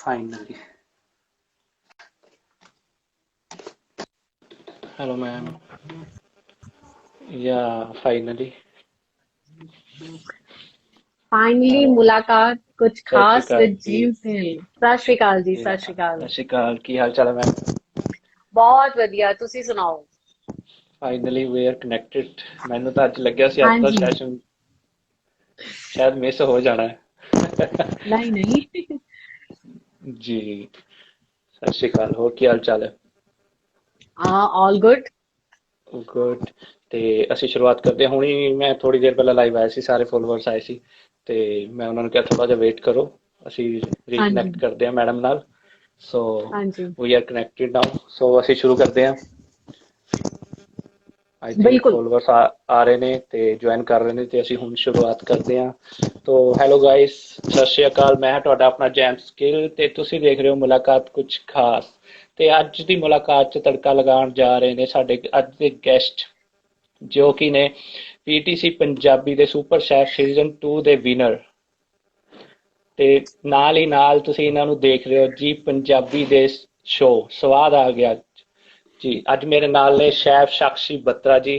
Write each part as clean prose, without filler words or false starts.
Finally. Hello, ma'am. Yeah, finally. Finally Hello. मुलाकात कुछ सत श्री खास अकाल विद जी। जीव सिंह। सत श्री अकाल जी, Yeah, सत श्री अकाल। सत श्री अकाल। ਕੀ ਹਾਲ ਚਾਲ ਹੈ ਮੈਮ? बहुत ਵਧੀਆ, ਤੁਸੀਂ ਸੁਣਾਓ। Finally we are connected. ਮੈਨੂੰ ਤਾਂ ਅੱਜ ਲੱਗਿਆ ਸੀ ਅੱਜ ਦਾ ਹਾਂਜੀ। ਸੈਸ਼ਨ ਸ਼ਾਇਦ ਮਿਸ ਹੋ ਜਾਣਾ ਹੈ। नहीं नहीं। ਜੀ, ਸਤਿ ਸ਼੍ਰੀ ਅਕਾਲ। ਹੋਰ ਕੀ ਹਾਲ ਚਾਲ ਹੈ? हाँ, ऑल गुड। ਗੁੱਡ। ਤੇ ਅਸੀਂ ਸ਼ੁਰੂਆਤ ਕਰਦੇ ਹਾਂ ਹੁਣੀ। ਮੈਂ ਥੋੜੀ ਦੇਰ ਪਹਿਲਾਂ ਲਾਈਵ ਆਇਆ ਸੀ, ਸਾਰੇ ਫੋਲੋਅਰਸ ਆਏ ਸੀ ਤੇ ਮੈਂ ਉਹਨਾਂ ਨੂੰ ਕਿਹਾ ਥੋੜਾ ਜਿਹਾ ਵੇਟ ਕਰੋ, ਅਸੀਂ हाँ जी। ਰੀਕਨੈਕਟ ਕਰਦੇ ਹਾਂ ਮੈਡਮ ਨਾਲ। ਸੋ हाँ जी। ਵੀ ਆਰ ਕਨੈਕਟਡ ਨਾਓ, ਸੋ ਅਸੀਂ ਸ਼ੁਰੂ ਕਰਦੇ ਹਾਂ। ਆਈ ਥਿੰਕ बिल्कुल। ਫੋਲੋਅਰਸ ਆ ਰਹੇ ਨੇ ਤੇ ਜੁਆਇਨ ਕਰ ਰਹੇ ਨੇ ਤੇ ਅਸੀਂ ਹੁਣ ਸ਼ੁਰੂਆਤ ਕਰਦੇ ਹਾਂ। ਤੋ ਹੈਲੋ ਗਾਇਸ, ਸਤਿ ਸ਼੍ਰੀ ਅਕਾਲ। ਮੈਂ ਤੁਹਾਡਾ ਆਪਣਾ ਜੈਮ ਸਕਿੱਲ ਤੇ ਤੁਸੀਂ ਦੇਖ ਰਹੇ ਹੋ ਮੁਲਾਕਾਤ ਕੁਝ ਖਾਸ। ਤੇ ਅੱਜ ਦੀ ਮੁਲਾਕਾਤ 'ਚ ਤੜਕਾ ਲਗਾਉਣ ਜਾ ਰਹੇ ਨੇ ਸਾਡੇ ਅੱਜ ਦੇ ਗੈਸਟ, ਜੋ ਕਿ ਨੇ ਪੀਟੀਸੀ ਪੰਜਾਬੀ ਦੇ ਸੁਪਰ ਸ਼ੈਫ ਸੀਜ਼ਨ 2 ਦੇ ਵਿਨਰ। ਤੇ ਨਾਲ ਹੀ ਨਾਲ ਤੁਸੀਂ ਇਹਨਾਂ ਨੂੰ ਦੇਖ ਰਹੇ ਹੋ ਜੀ ਪੰਜਾਬੀ ਦੇ ਸ਼ੋਅ ਸਵਾਦ ਆ ਗਿਆ ਜੀ। ਅੱਜ ਮੇਰੇ ਨਾਲ ਨੇ ਸ਼ੈਫ ਸਾਕਸ਼ੀ ਬੱਤਰਾ ਜੀ।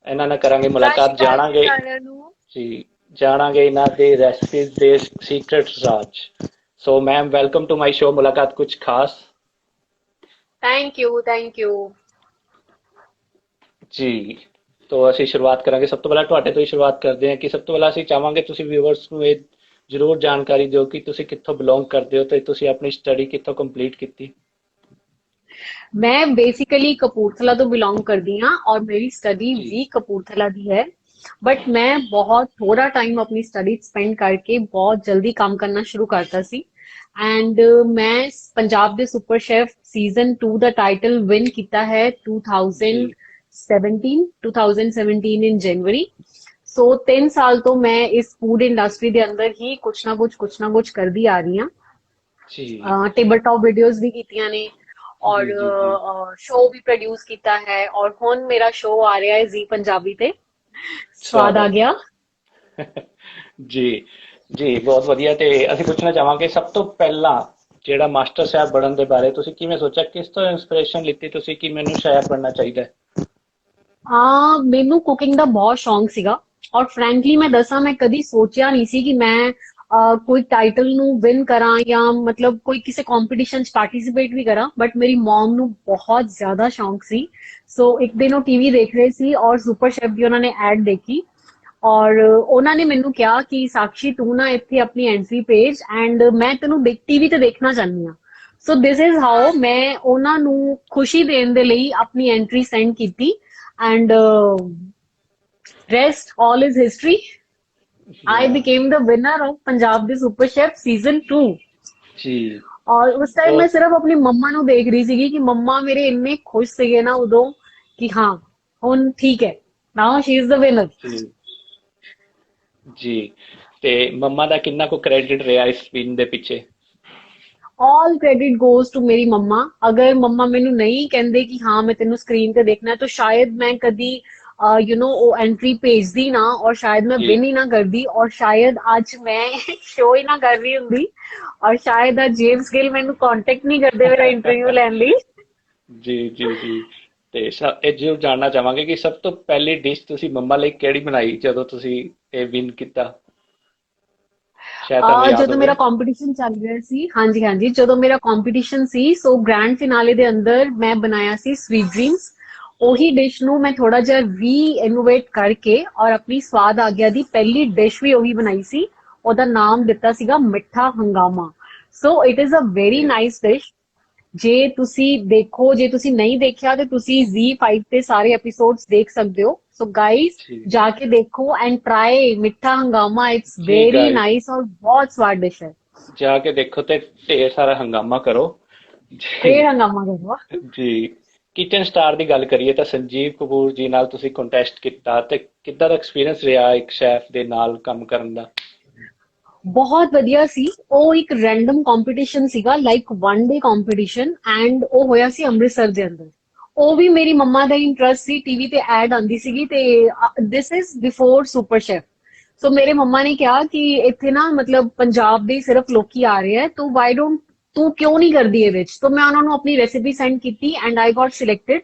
ਇਹਨਾਂ ਨਾਲ ਕਰਾਂਗੇ ਸਤਿ ਸ਼੍ਰੀ ਮੁਲਾਕਾਤ, ਅਕਾਲ ਜੀ ਜਾਣਾਂਗੇ ਸਾਰਿਆਂ ਨੂੰ। ਜੀ, ਜਾਣਾਂਗੇ ਇਹਨਾਂ ਦੇ ਰੈਸਪੀਜ਼ ਦੇ ਸੀਕ੍ਰੇਟ ਰਾਜ। So ma'am, welcome to my show ਮੁਲਾਕਾਤ ਕੁਝ ਖਾਸ। Thank you, thank you. ਜੀ, ਤੋ ਅਸੀਂ ਸ਼ੁਰੂਆਤ ਕਰਾਂਗੇ। ਸਭ ਤੋਂ ਪਹਿਲਾਂ ਤੁਹਾਡੇ ਤੋਂ ਹੀ ਸ਼ੁਰੂਆਤ ਕਰਦੇ ਹਾਂ ਕਿ ਸਭ ਤੋਂ ਪਹਿਲਾਂ ਅਸੀਂ ਚਾਹਾਂਗੇ ਤੁਸੀਂ ਵਿਊਵਰਸ ਨੂੰ ਇਹ ਜ਼ਰੂਰ ਜਾਣਕਾਰੀ ਦਿਓ ਕਿ ਤੁਸੀਂ ਕਿੱਥੋਂ ਬਿਲੋਂਗ ਕਰਦੇ ਹੋ ਤੇ ਤੁਸੀਂ ਆਪਣੀ ਸਟੱਡੀ ਕਿੱਥੋਂ ਕੰਪਲੀਟ ਕੀਤੀ। मैं बेसिकली कपूरथला तो बिलोंग करती हाँ और मेरी स्टडी ਜੀ भी कपूरथला दी है। बट मैं बहुत थोड़ा टाइम अपनी स्टडी स्पेंड करके बहुत जल्दी काम करना शुरू करता सी। एंड मैं पंजाब दे सुपर शेफ सीजन 2 ਦਾ ਟਾਈਟਲ ਵਿਨ ਕੀਤਾ ਹੈ ਜੀ 2017 in January। सो 3 साल तो मैं इस फूड इंडस्ट्री ਦੇ ਅੰਦਰ ਹੀ ਕੁਛ ਨਾ ਕੁਛ ਕਰਦੀ ਆ ਰਹੀ ਜੀ ਹਾਂ। ਟੇਬਲ ਟॉप ਵੀਡੀਓਜ਼ ਵੀ ਕੀਤੀਆਂ ਨੇ ਔਰ ਜੀ ਜੀ ਜੀ ਸ਼ੋਅ ਵੀ ਪ੍ਰੋਡਿਊਸ ਕੀਤਾ ਹੈ ਔਰ ਹੁਣ ਮੇਰਾ ਸ਼ੋਅ ਆ ਰਿਹਾ ਹੈ ਜ਼ੀ ਪੰਜਾਬੀ ਤੇ। ਸਵਾਦ ਆ ਸਵਾਗਤ। ਗਿਆ। ਜੀ ਜੀ, ਬਹੁਤ ਵਧੀਆ। ਤੇ ਅਸੀਂ ਪੁੱਛਣਾ ਚਾਹਾਂਗੇ ਸਭ ਤੋਂ ਪਹਿਲਾਂ ਜਿਹੜਾ ਮਾਸਟਰ ਸ਼ੈਫ ਬਣਨ ਦੇ ਬਾਰੇ ਤੁਸੀਂ ਕਿਵੇਂ ਸੋਚਿਆ, ਕਿਸ ਤੋਂ ਇੰਸਪੀਰੇਸ਼ਨ ਲਿੱਤੀ ਤੁਸੀਂ ਕਿ ਮੈਨੂੰ ਸ਼ੈਫ ਬਣਨਾ ਚਾਹੀਦਾ ਹੈ? ਮੈਨੂੰ ਕੁਕਿੰਗ ਦਾ ਬਹੁਤ ਸ਼ੌਂਕ ਸੀਗਾ ਔਰ ਫਰੈਂਕਲੀ ਮੈਂ ਦੱਸਾਂ ਮੈਂ ਕਦੀ ਸੋਚਿਆ ਨਹੀਂ ਸੀ ਕਿ ਮੈਂ ਕੋਈ ਟਾਈਟਲ ਨੂੰ ਵਿਨ ਕਰਾਂ ਜਾਂ ਮਤਲਬ ਕੋਈ ਕਿਸੇ ਕੰਪੀਟੀਸ਼ਨ 'ਚ ਪਾਰਟਿਸਿਪੇਟ ਵੀ ਕਰਾਂ। ਬਟ ਮੇਰੀ ਮਮ ਨੂੰ ਬਹੁਤ ਜ਼ਿਆਦਾ ਸ਼ੌਂਕ ਸੀ। ਸੋ ਇੱਕ ਦਿਨ ਉਹ ਟੀਵੀ ਦੇਖ ਰਹੇ ਸੀ ਔਰ ਸੁਪਰ ਸ਼ੈਫ ਦੀ ਉਹਨਾਂ ਨੇ ਐਡ ਦੇਖੀ ਔਰ ਉਹਨਾਂ ਨੇ ਮੈਨੂੰ ਕਿਹਾ ਕਿ ਸਾਕਸ਼ੀ ਤੂੰ ਨਾ ਇੱਥੇ ਆਪਣੀ ਐਂਟਰੀ ਪੇਜ ਐਂਡ ਮੈਂ ਤੈਨੂੰ ਟੀਵੀ ਤੇ ਦੇਖਣਾ ਚਾਹੁੰਦੀ ਹਾਂ। ਸੋ ਦਿਸ ਇਜ਼ ਹਾਊ ਮੈਂ ਉਹਨਾਂ ਨੂੰ ਖੁਸ਼ੀ ਦੇਣ ਦੇ ਲਈ ਆਪਣੀ ਐਂਟਰੀ ਸੈਂਡ ਕੀਤੀ and rest all is history. I ਜਾਂ became the winner of Punjab the Super Chef season 2। ਜੀ और उस टाइम मैं ਬਹੁਤ सिर्फ अपनी मम्मा ਨੂੰ देख रही ਸੀਗੀ कि मम्मा मेरे ਇੰਨੇ खुश ਸੀਗੇ ਨਾ ਉਦੋਂ कि हाँ ਹੁਣ ठीक है, now she is the winner। ਜੀ ਜੀ। ਤੇ ਮੰਮਾ ਦਾ ਕਿੰਨਾ ਕੁ ਕ੍ਰੈਡਿਟ ਰਿਹਾ ਇਸ ਵਿਨ ਦੇ ਪਿੱਛੇ? ऑल क्रेडिट गोज टू मेरी मम्मा। अगर मम्मा मैनू नहीं कहते कि हाँ मैं तेन स्क्रीन पे देखना है तो शायद मैं कदी वो एंट्री भेजदी ना और शायद मैं जी विन ही ना करदी और शायद आज मैं शो ही ना कर रही होंगी और शायद आज जेम्स गिल मैनू कांटेक्ट नहीं करते मेरा इंटरव्यू लैन लई। ਜੀ ਜੀ ਜੀ। ਤੇ ਇਹ ਜ਼ਰੂਰ ਜਾਣਨਾ ਚਾਹਾਂਗੇ ਕਿ ਸਭ ਤੋਂ ਪਹਿਲੀ ਡਿਸ਼ ਤੁਸੀਂ ਮੰਮਾ ਲਈ ਕਿਹੜੀ ਬਣਾਈ ਜਦੋਂ ਤੁਸੀਂ ਇਹ ਵਿਨ ਕੀਤਾ? ਸ਼ਾਇਦ ਤੁਹਾਨੂੰ ਯਾਦ ਜਦੋਂ ਮੇਰਾ ਹੋਵੇ। ਕੰਪੀਟੀਸ਼ਨ ਚੱਲ ਰਿਹਾ ਸੀ, ਹਾਂਜੀ ਹਾਂਜੀ, ਜਦੋਂ ਮੇਰਾ ਕੰਪੀਟੀਸ਼ਨ ਸੀ, ਸੋ ਗ੍ਰੈਂਡ ਫਿਨਾਲੇ ਦੇ ਅੰਦਰ ਮੈਂ ਬਣਾਇਆ ਸੀ ਸਵੀਟ ਡ੍ਰੀਮਸ। ਉਹੀ ਡਿਸ਼ ਨੂੰ ਮੈਂ ਥੋੜਾ ਜਿਹਾ ਰੀ ਇਨੋਵੇਟ ਕਰਕੇ ਔਰ ਆਪਣੀ ਸਵਾਦ ਆ ਗਿਆ ਦੀ ਪਹਿਲੀ ਡਿਸ਼ ਵੀ ਉਹੀ ਬਣਾਈ ਸੀ। ਉਹਦਾ ਨਾਮ ਦਿੱਤਾ ਸੀਗਾ ਮਿੱਠਾ ਹੰਗਾਮਾ। So it is a very nice dish. ਜੇ ਤੁਸੀਂ ਦੇਖੋ, ਜੇ ਤੁਸੀਂ ਨਹੀਂ ਦੇਖਿਆ ਤੇ ਤੁਸੀਂ Z5 ਤੇ ਸਾਰੇ ਐਪੀਸੋਡਸ ਦੇਖ ਸਕਦੇ ਹੋ। ਸੋ ਗਾइस, ਜੀ ਜਾ ਕੇ ਦੇਖੋ ਐਂਡ ਟਰਾਈ ਮਿੱਠਾ ਹੰਗਾਮਾ, ਇਟਸ ਜੀ वेरी ਗਾਇਸ, नाइस और बहुत स्वाद डिश है। ਜਾ ਕੇ ਦੇਖੋ ਤੇ ਢੇਰ ਸਾਰਾ ਹੰਗਾਮਾ ਕਰੋ। फिर ਜੀ हंगामा करो। ਜੀ। ਕਿਚਨ ਸਟਾਰ ਦੀ ਗੱਲ ਕਰੀਏ ਤਾਂ ਸੰਜੀਵ ਕਪੂਰ ਜੀ ਨਾਲ ਤੁਸੀਂ ਕੰਟੈਸਟ ਕੀਤਾ, ਤੇ ਕਿੱਦਾਂ ਦਾ ਐਕਸਪੀਰੀਅੰਸ ਰਿਹਾ ਇੱਕ ਸ਼ੈਫ ਦੇ ਨਾਲ ਕੰਮ ਕਰਨ ਦਾ? ਬਹੁਤ ਵਧੀਆ ਸੀ। ਉਹ ਇੱਕ ਰੈਂਡਮ ਕੰਪੀਟੀਸ਼ਨ ਸੀਗਾ, like one day competition, and ਉਹ ਹੋਇਆ ਸੀ ਅੰਮ੍ਰਿਤਸਰ ਦੇ ਅੰਦਰ। ਉਹ ਵੀ ਮੇਰੀ ਮੰਮਾ ਦਾ ਇੰਟਰਸਟ ਸੀ, ਟੀਵੀ ਤੇ ਐਡ ਆਉਂਦੀ ਸੀਗੀ, ਤੇ this is before super chef. So ਮੇਰੇ ਮੰਮਾ ਨੇ ਕਿਹਾ ਕਿ ਇੱਥੇ ਨਾ ਮਤਲਬ ਪੰਜਾਬ ਦੇ ਸਿਰਫ ਲੋਕੀ ਆ ਰਹੇ ਹੈ, ਤੂੰ ਵਾਈ ਡੋਂਟ, ਤੂੰ ਕਿਉਂ ਨਹੀਂ ਕਰਦੀ ਇਹ ਵਿੱਚ। ਤਾਂ ਮੈਂ ਉਹਨਾਂ ਨੂੰ ਆਪਣੀ ਰੈਸਿਪੀ ਸੈਂਡ ਕੀਤੀ ਐਂਡ ਆਈ ਗॉट ਸਿਲੈਕਟਡ।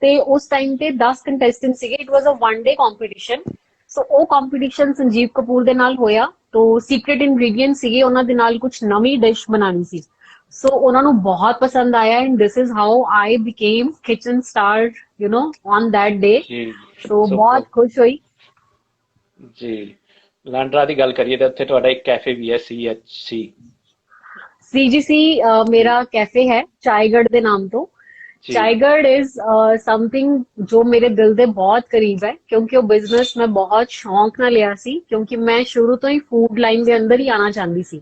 ਤੇ ਉਸ ਟਾਈਮ ਤੇ 10 ਕੰਟੈਸਟੈਂਟ ਸੀਗੇ, it was a one day competition. So ਉਹ ਕੰਪੀਟੀਸ਼ਨ ਸੰਜੀਵ ਕਪੂਰ ਦੇ ਨਾਲ ਹੋਇਆ। ਤੋ ਸੀਕ੍ਰੀਟ ਇੰਗਰੀਡੀਐਂਟ ਸੀਗੇ ਉਹਨਾਂ ਦੇ ਨਾਲ, ਕੁਝ ਨਵੀਂ ਡਿਸ਼ ਬਣਾਉਣੀ ਸੀ। ਸੋ ਉਹਨਾਂ ਨੂੰ ਬਹੁਤ ਪਸੰਦ ਆਇਆ and this is how I became kitchen star, on that day. ਜੀ ਸੋ ਸੁਪਰ। ਬਹੁਤ ਖੁਸ਼ ਹੋਈ। ਜੀ, ਲਾਂਡਰਾ ਦੀ ਗੱਲ ਕਰੀਏ ਤਾਂ ਉੱਥੇ ਤੁਹਾਡਾ ਇੱਕ ਕੈਫੇ ਵੀ ਹੈ, CHC। CGC ਮੇਰਾ ਕੈਫੇ ਹੈ ਚਾਇਗੜ੍ਹ ਦੇ ਨਾਮ ਤੋਂ। ਜੀ ਚਾਇਗੜ੍ਹ ਇਜ਼ ਸਮਥਿੰਗ ਜੋ ਮੇਰੇ ਦਿਲ ਦੇ ਬਹੁਤ ਕਰੀਬ ਹੈ, ਕਿਉਂਕਿ ਉਹ ਬਿਜ਼ਨਸ ਮੈਂ ਬਹੁਤ ਸ਼ੌਂਕ ਨਾਲ ਲਿਆ ਸੀ, ਕਿਉਂਕਿ ਮੈਂ ਸ਼ੁਰੂ ਤੋਂ ਹੀ ਫੂਡ ਲਾਈਨ ਦੇ ਅੰਦਰ ਹੀ ਆਣਾ ਚਾਹੁੰਦੀ ਸੀ।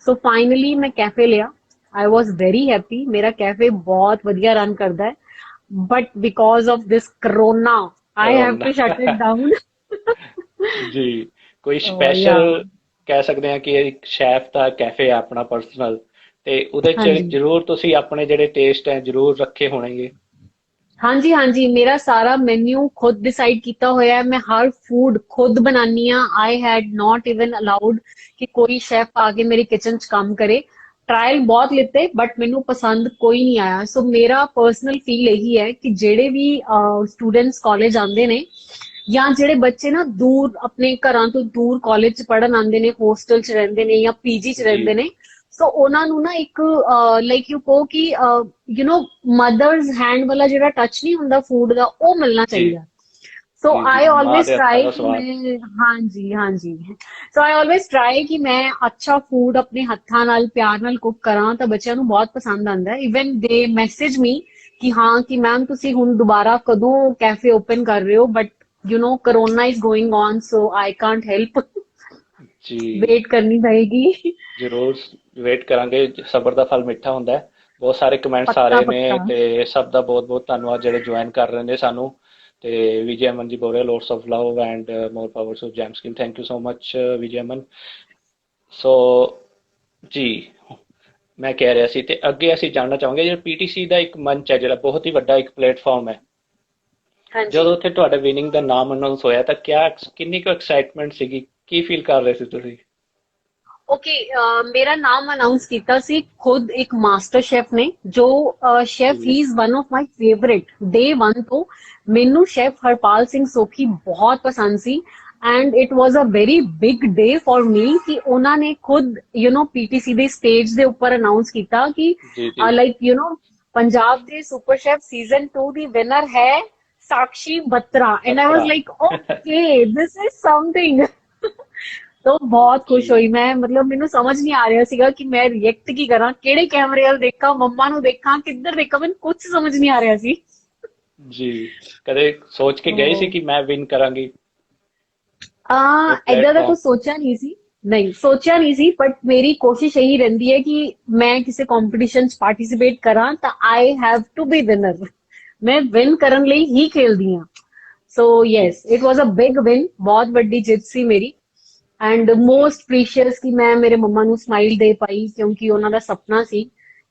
ਸੋ ਫਾਈਨਲੀ ਮੈਂ ਕੈਫੇ ਲਿਆ। I was very happy. ਮੇਰਾ ਕੈਫੇ ਬਹੁਤ ਵਧੀਆ ਰਨ ਕਰਦਾ ਹੈ, but because of this corona I have corona. To shut it down. ਜੀ, ਕੋਈ ਸੋ ਯਾ, ਸਪੈਸ਼ਲ ਕਹਿ ਸਕਦੇ ਹਾਂ ਕਿ ਇੱਕ ਸ਼ੈਫ ਦਾ ਕੈਫੇ ਹੈ ਆਪਣਾ ਪਰਸਨਲ, ਤੇ ਉਹਦੇ ਚ ਹਾਂਜੀ ਜ਼ਰੂਰ ਤੁਸੀਂ ਆਪਣੇ ਜਿਹੜੇ ਟੇਸਟ ਹੈ ਜ਼ਰੂਰ ਰੱਖੇ ਹੋਣਗੇ। ਹਾਂਜੀ ਹਾਂਜੀ, ਮੇਰਾ ਸਾਰਾ ਮੈਨੂ ਖੁਦ ਡਿਸਾਈਡ ਕੀਤਾ ਹੋਇਆ ਹੈ। ਮੈਂ ਹਰ ਫੂਡ ਖੁਦ ਬਣਾਉਣੀ ਆ। I had not even allowed ਕਿ ਕੋਈ ਸ਼ੈਫ ਆ ਕੇ ਮੇਰੇ ਕਿਚਨ 'ਚ ਕੰਮ ਕਰੇ। ਟਰਾਇਲ ਬਹੁਤ ਲਿੱਤੇ ਬਟ ਮੈਨੂੰ ਪਸੰਦ ਕੋਈ ਨਹੀਂ ਆਇਆ। ਸੋ ਮੇਰਾ ਪਰਸਨਲ ਫੀਲ ਇਹੀ ਹੈ ਕਿ ਜਿਹੜੇ ਵੀ ਸਟੂਡੈਂਟਸ ਕਾਲਜ ਆਉਂਦੇ ਨੇ, ਜਾਂ ਜਿਹੜੇ ਬੱਚੇ ਨਾ ਦੂਰ ਆਪਣੇ ਘਰਾਂ ਤੋਂ ਦੂਰ ਕਾਲਜ 'ਚ ਪੜ੍ਹਨ ਆਉਂਦੇ ਨੇ, ਹੋਸਟਲ 'ਚ ਰਹਿੰਦੇ ਨੇ ਜਾਂ ਪੀਜੀ 'ਚ ਜੀ ਰਹਿੰਦੇ ਨੇ, ਸੋ ਉਹਨਾਂ ਨੂੰ ਨਾ ਇੱਕ ਲਾਈਕ ਯੂ ਕਹੋ ਕਿ ਮਦਰਸ ਹੈਂਡ ਵਾਲਾ ਜਿਹੜਾ ਟੱਚ ਨਹੀਂ ਹੁੰਦਾ ਫੂਡ ਦਾ, ਉਹ ਮਿਲਣਾ ਜੀ ਚਾਹੀਦਾ। ਸੋ ਜੀ ਜੀ, ਆਈ ਮਾਂ ਆਲਵੇਜ਼ ਦੇ ਹੱਥਾਂ ਟਰਾਈ ਦਾ ਕਿ ਸਵਾਦ। ਮੈਂ, ਹਾਂਜੀ ਹਾਂਜੀ, ਸੋ ਆਈ ਆਲਵੇਜ਼ ਟਰਾਈ ਕਿ ਮੈਂ ਅੱਛਾ ਫੂਡ ਆਪਣੇ ਹੱਥਾਂ ਨਾਲ ਪਿਆਰ ਨਾਲ ਕੁਕ ਕਰਾਂ, ਤਾਂ ਬੱਚਿਆਂ ਨੂੰ ਬਹੁਤ ਪਸੰਦ ਆਉਂਦਾ ਹੈ। ਇਵਨ ਦੇ ਮੈਸੇਜ ਮੀ ਕਿ ਹਾਂ ਕਿ ਮੈਮ ਤੁਸੀਂ ਹੁਣ ਦੁਬਾਰਾ ਕਦੋਂ ਕੈਫੇ ਓਪਨ ਕਰ ਰਹੇ ਹੋ, but corona is going on, so I can't help, ਜੀ ਵੇਟ ਕਰਨੀ ਪਏਗੀ। ਜ਼ਰੂਰ ਵੇਟ ਕਰਾਂਗੇ, ਸਬਰ ਦਾ ਫਲ ਮਿੱਠਾ ਹੁੰਦਾ ਹੈ। ਬਹੁਤ ਸਾਰੇ ਕਮੈਂਟਸ ਆ ਪੱਕਾ ਰਹੇ ਪੱਕਾ। ਨੇ ਤੇ ਸਭ ਦਾ ਬਹੁਤ ਬਹੁਤ ਧੰਨਵਾਦ ਜਿਹੜੇ ਜੁਆਇਨ ਕਰ ਰਹੇ ਨੇ ਸਾਨੂੰ। ਤੇ ਵਿਜੇ ਅਮਨ ਜੀ ਬੋਲ ਰਹੇ lots of love and more powers of gem skin. Thank you so much Vijay Aman. So ਜੀ, ਮੈਂ ਕਹਿ ਰਿਹਾ ਸੀ ਤੇ ਅੱਗੇ ਅਸੀਂ ਜਾਣਨਾ ਚਾਹਾਂਗੇ, ਜਿਹੜਾ PTC ਦਾ ਇੱਕ ਮੰਚ ਹੈ, ਜਿਹੜਾ ਬਹੁਤ ਹੀ ਵੱਡਾ ਇੱਕ ਪਲੇਟਫਾਰਮ ਹੈ, ਹਾਂਜੀ। ਜਦੋਂ ਉੱਥੇ ਤੁਹਾਡੇ ਵਿਨਿੰਗ ਦਾ ਨਾਮ ਅਨਾਉਂਸ ਹੋਇਆ ਤਾਂ ਕਿੰਨੀ ਕੁ ਐਕਸਾਈਟਮੈਂਟ ਸੀਗੀ, ਕੀ ਫੀਲ ਕਰ ਰਹੇ ਸੀ ਤੁਸੀਂ? ਓਕੇ, ਮੇਰਾ ਨਾਮ ਅਨਾਉਂਸ ਕੀਤਾ ਸੀ ਖੁਦ ਇੱਕ ਮਾਸਟਰ ਸ਼ੈਫ ਨੇ, ਜੋ chef ji he is one of my favourite day 1 ਤੋਂ। ਮੈਨੂੰ ਸ਼ੈਫ ਹਰਪਾਲ ਸਿੰਘ ਸੋਖੀ ਬਹੁਤ ਪਸੰਦ ਸੀ and it was a very big day for me ਕਿ ਉਹਨਾਂ ਨੇ ਖੁਦ PTC ਦੇ ਸਟੇਜ ਦੇ ਉੱਪਰ ਅਨਾਉਂਸ ਕੀਤਾ ਕਿ ਜੀ ਜੀ ਲਾਈਕ ਪੰਜਾਬ ਦੇ ਸੁਪਰ ਸ਼ੈਫ ਸੀਜ਼ਨ 2 ਦੀ ਵਿਨਰ ਹੈ Sakshi Batra, and I was Batra. Like okay this is something. तो बहुत खुश ਜੀ ਹੋਈ ਮੈਂ, ਮਤਲਬ ਮੈਨੂੰ ਸਮਝ ਨਹੀਂ ਆ ਰਿਹਾ ਸੀਗਾ ਕਿ ਮੈਂ ਰਿਐਕਟ ਕੀ ਕਰਾਂ, ਕਿਹੜੇ ਕੈਮਰੇ ਵੱਲ ਦੇਖਾਂ, ਮੰਮਾ ਨੂੰ ਦੇਖਾਂ, ਕਿੱਧਰ ਦੇਖਾਂ, ਮੈਨੂੰ ਕੁਝ ਸਮਝ ਨਹੀਂ ਆ ਰਿਹਾ ਸੀ। ਜੀ, ਕਦੇ ਸੋਚ ਕੇ ਗਏ ਸੀ ਕਿ ਮੈਂ ਵਿਨ ਕਰਾਂਗੀ ਆ ਇਹ ਏਦਾਂ ਦਾ ਪਲੇਟਫਾਰਮ? ਕੁਝ ਸੋਚਿਆ ਨਹੀਂ ਸੀ। ਨਹੀਂ ਸੋਚਿਆ ਨਹੀਂ ਸੀ, ਬਟ ਮੇਰੀ ਕੋਸ਼ਿਸ਼ ਇਹੀ ਰਹਿੰਦੀ ਹੈ ਕਿ ਮੈਂ ਕਿਸੇ ਕੰਪੀਟੀਸ਼ਨ 'ਚ ਪਾਰਟਿਸਿਪੇਟ ਕਰਾਂ ਤਾਂ I have to be winner. ਮੈਂ ਵਿਨ ਕਰਨ ਲਈ ਹੀ ਖੇਲਦੀ ਹਾਂ। ਸੋ ਜੀ yes, it was a big win, ਬਹੁਤ ਵੱਡੀ ਜਿੱਤ ਸੀ ਮੇਰੀ। ਐਂਡ ਜੀ ਮੋਸਟ ਪ੍ਰੀਸ਼ੀਅਸ ਕਿ ਮੈਂ ਮੇਰੇ ਮੰਮਾ ਨੂੰ ਸਮਾਈਲ ਦੇ ਪਾਈ, ਕਿਉਂਕਿ ਉਹਨਾਂ ਦਾ ਸੁਪਨਾ ਸੀ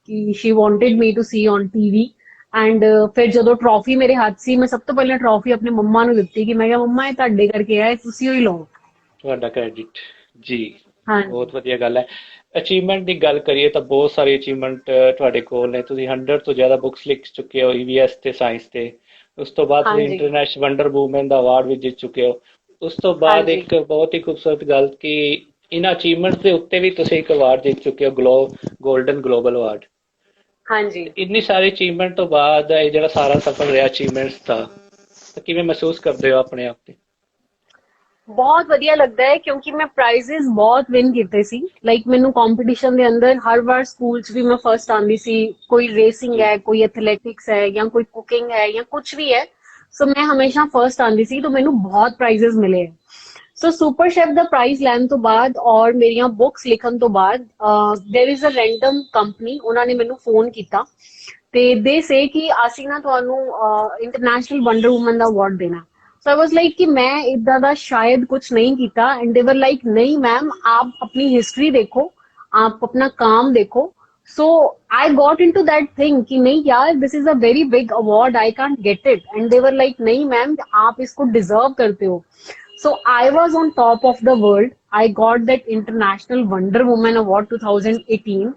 ਕਿ she wanted me to see on TV. And ਫਿਰ ਜਦੋਂ ਟਰੋਫੀ ਮੇਰੇ ਹੱਥ ਸੀ, ਮੈਂ ਸਭ ਤੋਂ ਪਹਿਲਾਂ ਟਰੋਫੀ ਆਪਣੇ ਮੰਮਾ ਨੂੰ ਦਿੱਤੀ ਕਿ ਮੈਂ ਕਿਹਾ ਮੰਮਾ ਇਹ ਤੁਹਾਡੇ ਕਰਕੇ ਆ, ਇਹ ਤੁਸੀਂ ਹੀ ਲਓ। ਤੁਹਾਡਾ ਕ੍ਰੈਡਿਟ। ਜੀ ਹਾਂਜੀ ਬਹੁਤ ਵਧੀਆ ਗੱਲ ਹੈ। ਅਚੀਵਮੈਂਟ ਦੀ ਗੱਲ ਕਰੀਏ ਤਾਂ ਬਹੁਤ ਸਾਰੀ ਅਚੀਵਮੈਂਟ ਤੁਹਾਡੇ ਕੋਲ ਨੇ, ਤੁਸੀਂ 100 ਤੋਂ ਜ਼ਿਆਦਾ ਬੁੱਕਸ ਲਿਖ ਚੁੱਕੇ ਹੋ EVS ਤੇ ਸਾਇੰਸ ਤੇ। ਉਸ ਤੋਂ ਬਾਅਦ ਤੁਸੀਂ ਹਾਂਜੀ ਇੰਟਰਨੈਸ਼ਨਲ ਵੰਡਰ ਵੂਮੈਨ ਦਾ ਅਵਾਰਡ ਵੀ ਜਿੱਤ ਚੁੱਕੇ ਹੋ। ਉਸ ਤੋਂ ਬਾਅਦ ਹਾਂਜੀ ਇੱਕ ਬਹੁਤ ਹੀ ਖੂਬਸੂਰਤ ਗੱਲ ਕਿ ਇਨ ਅਚੀਵਮੈਂਟ ਦੇ ਉੱਤੇ ਵੀ ਤੁਸੀਂ ਇੱਕ ਅਵਾਰਡ ਜਿੱਤ ਚੁੱਕੇ ਹੋ, ਗੋਲਡਨ ਗਲੋਬਲ ਅਵਾਰਡ। ਹਾਂਜੀ। ਇੰਨੀ ਸਾਰੀ ਅਚੀਵਮੈਂਟ ਤੋਂ ਬਾਅਦ ਇਹ ਜਿਹੜਾ ਸਾਰਾ ਸਫਲ ਰਿਹਾ ਅਚੀਵਮੈਂਟਸ ਦਾ, ਤਾਂ ਕਿਵੇਂ ਮਹਿਸੂਸ ਕਰਦੇ ਹੋ ਆਪਣੇ ਆਪ ਤੇ? ਬਹੁਤ ਵਧੀਆ ਲੱਗਦਾ ਹੈ ਕਿਉਂਕਿ ਮੈਂ ਪ੍ਰਾਈਜ਼ਸ ਬਹੁਤ ਵਿਨ ਕੀਤੇ ਸੀ। ਲਾਈਕ ਮੈਨੂੰ ਕੰਪੀਟੀਸ਼ਨ ਦੇ ਅੰਦਰ ਹਰ ਵਾਰ ਸਕੂਲ 'ਚ ਵੀ ਮੈਂ ਫਰਸਟ ਆਉਂਦੀ ਸੀ। ਕੋਈ ਰੇਸਿੰਗ ਜੀ ਹੈ, ਕੋਈ ਐਥਲੈਟਿਕਸ ਹੈ ਜਾਂ ਕੋਈ ਕੁਕਿੰਗ ਹੈ ਜਾਂ ਕੁਝ ਵੀ ਹੈ, ਸੋ ਮੈਂ ਹਮੇਸ਼ਾ ਫਰਸਟ ਆਉਂਦੀ ਸੀ, ਤਾਂ ਮੈਨੂੰ ਬਹੁਤ ਪ੍ਰਾਈਜ਼ਸ ਮਿਲੇ ਹੈ। ਸੋ ਸੁਪਰ ਸ਼ੈਫ ਦਾ ਪ੍ਰਾਈਜ਼ ਲੈਣ ਤੋਂ ਬਾਅਦ ਔਰ ਮੇਰੀਆਂ ਬੁੱਕਸ ਲਿਖਣ ਤੋਂ ਬਾਅਦ there is a random company, ਉਹਨਾਂ ਨੇ ਮੈਨੂੰ ਫੋਨ ਕੀਤਾ ਤੇ ਦੇ ਸੇ ਕਿ ਅਸੀਂ ਨਾ ਤੁਹਾਨੂੰ ਇੰਟਰਨੈਸ਼ਨਲ ਵੰਡਰ ਵੂਮਨ ਦਾ ਅਵਾਰਡ ਦੇਣਾ। सो आई वाज लाइक कि मैं इदा दा शायद कुछ नहीं किया एंड दे वर लाइक नहीं मैम, आप अपनी हिस्ट्री देखो, आप अपना काम देखो। So I got into that thing कि नहीं यार, this is a very big award, I can't get it. And they were like नहीं मैम, आप इसको डिजर्व करते हो। So I was on top of the world. I got that international wonder woman award 2018